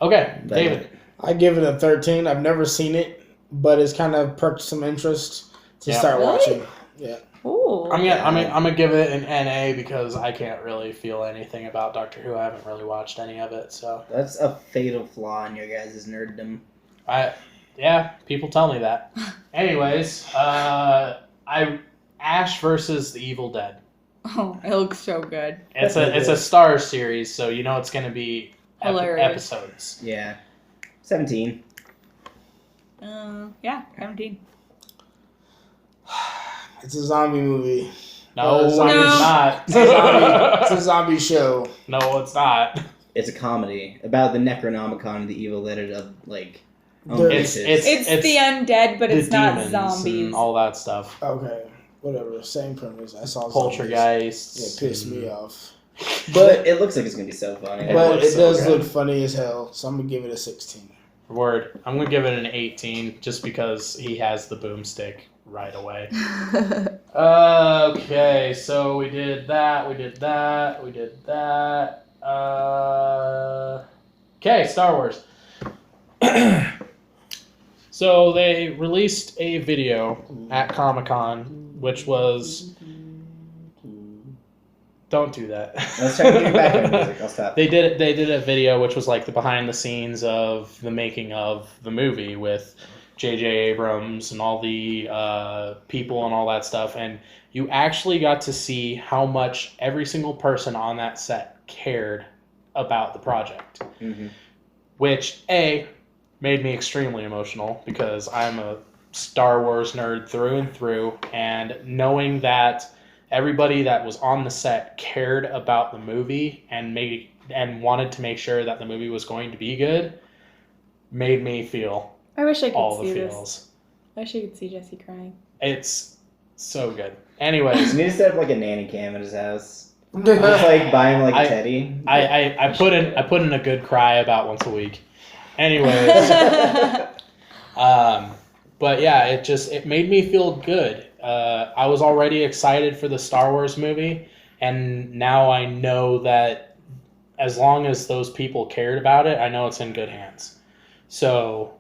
Okay,
But-
David.
I give it a 13. I've never seen it, but it's kind of perked some interest to
Yeah.
start
Really?
watching. Yeah.
Ooh.
I'm gonna give it an NA because I can't really feel anything about Doctor Who. I haven't really watched any of it, so
That's a fatal flaw in your guys' nerddom.
people tell me that. Anyways, Ash versus the Evil Dead.
Oh, it looks so good.
It's a Star series, so you know it's gonna be
Hilarious.
episodes.
Yeah. 17.
Yeah, 17.
It's a zombie movie.
No, it's
No.
not.
It's a zombie, it's a zombie show.
No, it's not.
It's a comedy about the Necronomicon, the evil that it like.
It's-
It's the undead, but it's
the
not
demons
zombies.
and all that stuff.
Okay, whatever. Same premise. I saw zombies.
Poltergeists.
It pissed me off.
But it looks like it's gonna be so funny.
It
But
looks
it
so
does
good.
look funny as hell, so I'm gonna give it a 16.
Word. I'm gonna give it an 18 just because he has the boomstick right away. Okay, so we did that. Okay, Star Wars. So they released a video at Comic-Con, which was... Don't do that.
Let's try to get back into music. I'll stop.
They did a video which was like the behind the scenes of the making of the movie with J.J. Abrams and all the people and all that stuff. And you actually got to see how much every single person on that set cared about the project. Mm-hmm. Which, A, made me extremely emotional because I'm a Star Wars nerd through and through. And knowing that everybody that was on the set cared about the movie and wanted to make sure that the movie was going to be good made me feel
I wish I could
all
see
the feels.
this. I wish I could see Jesse crying.
It's so good. Anyways,
you need to set up like a nanny cam at his house. Just like buy him like a teddy.
I put in a good cry about once a week. Anyways, but yeah, it made me feel good. I was already excited for the Star Wars movie, and now I know that as long as those people cared about it, I know it's in good hands. So,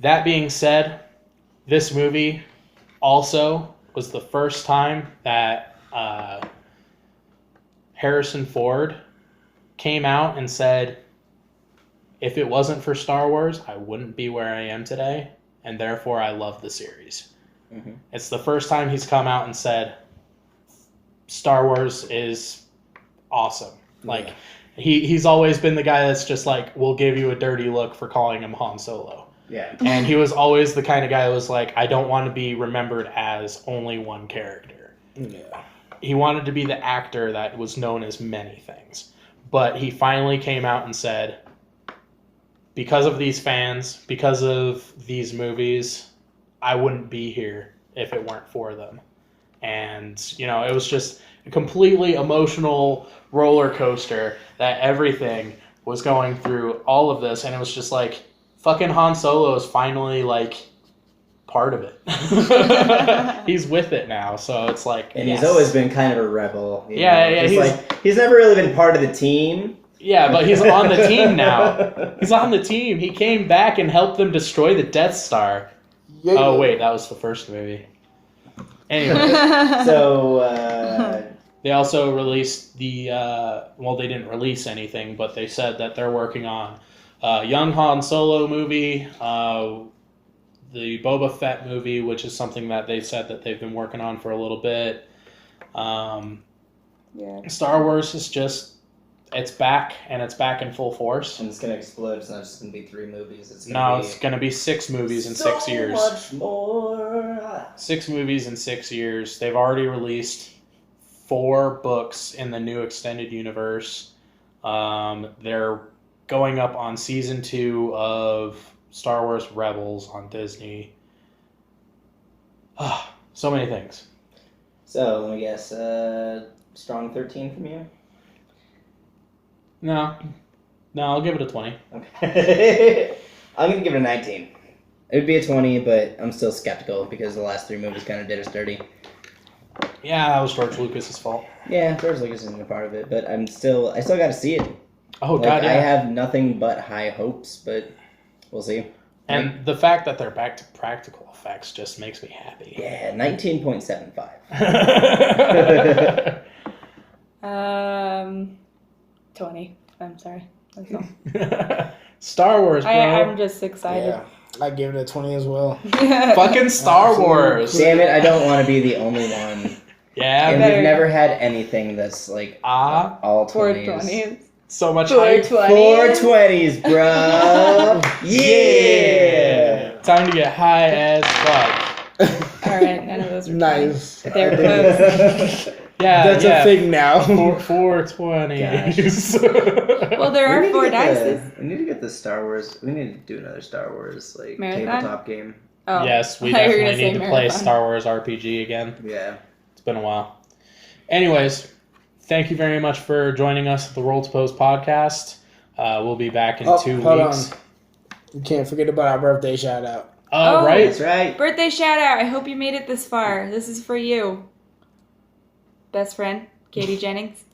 that being said, this movie also was the first time that Harrison Ford came out and said, if it wasn't for Star Wars, I wouldn't be where I am today, and therefore I love the series. Mm-hmm. It's the first time he's come out and said, Star Wars is awesome. Like, he's always been the guy that's just like, we'll give you a dirty look for calling him Han Solo.
Yeah.
And he was always the kind of guy that was like, I don't want to be remembered as only one character.
Yeah.
He wanted to be the actor that was known as many things. But he finally came out and said, because of these fans, because of these movies, I wouldn't be here if it weren't for them. And, it was just a completely emotional roller coaster that everything was going through all of this. And it was just like, fucking Han Solo is finally, like, part of it. He's with it now. So it's like...
And he's always been kind of a rebel.
Yeah.
He's never really been part of the team.
Yeah, but he's on the team now. He's on the team. He came back and helped them destroy the Death Star. Yeah. Oh, wait, that was the first movie. Anyway.
So,
they also released they didn't release anything, but they said that they're working on a young Han Solo movie, the Boba Fett movie, which is something that they said that they've been working on for a little bit. Star Wars is just... It's back, and it's back in full force.
And it's going to explode. It's not just going to be 3 movies. It's
going to be 6 movies in 6 years.
So much more.
6 movies in 6 years. They've already released 4 books in the new extended universe. They're going up on season 2 of Star Wars Rebels on Disney. So many things.
So, let me guess. Strong 13 from you?
No, I'll give it a 20.
Okay. I'm going to give it a 19. It would be a 20, but I'm still skeptical because the last 3 movies kind of did us dirty.
Yeah, that was George Lucas's fault.
Yeah, George Lucas isn't a part of it, but I still got to see it.
Oh, God, yeah.
I have nothing but high hopes, but we'll see.
And the fact that they're back to practical effects just makes me happy.
Yeah, 19.75.
20. I'm sorry. That's all.
Star Wars, bro.
I'm just excited.
Yeah, I give it a 20 as well.
Fucking Star Wars.
Damn it, I don't want to be the only one.
Yeah.
And we've never had anything that's like all 20s.
420s.
So much hype.
420s, bro. Yeah.
Time to get high as fuck.
Alright, none of those were
nice.
They're close.
Yeah,
that's a thing now.
420s.
Well, there are 4 dice.
We need to get the Star Wars. We need to do another Star Wars tabletop game.
Oh,
yes, we definitely need to play Star Wars RPG again.
Yeah,
it's been a while. Anyways, thank you very much for joining us at the Roll2Pose podcast. We'll be back in 2 weeks.
Hold on. You can't forget about our birthday shout out.
Oh, right.
That's right.
Birthday shout out. I hope you made it this far. This is for you. Best friend, Katie Jennings.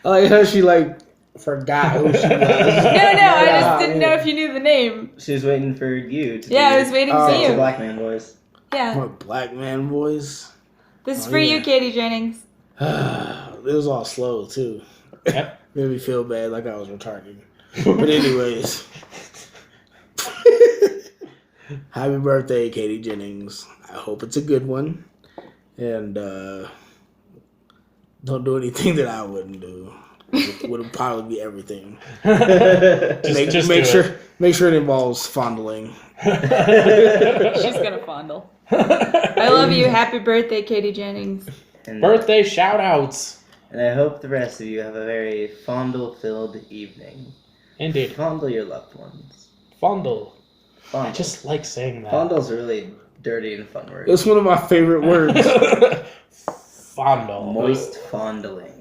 I like how she Forgot who she was.
No, I just didn't know if you knew the name.
She was waiting for you to
Yeah, I was waiting for
the
you.
black man voice.
Yeah.
What, black man voice?
This is for you, Katie Jennings.
It was all slow, too.
Yep.
Made me feel bad, like I was retarded. But anyways. Happy birthday, Katie Jennings. I hope it's a good one. And don't do anything that I wouldn't do. It would probably be everything. Make sure it involves fondling.
She's gonna fondle. I love you. Happy birthday, Katie Jennings.
And,
Birthday shout outs.
And I hope the rest of you have a very fondle-filled evening.
Indeed.
Fondle your loved ones.
Fondle.
Fondle.
I just like saying that.
Fondle's a really dirty and fun word.
It's one of my favorite words.
Fondle.
Moist fondling.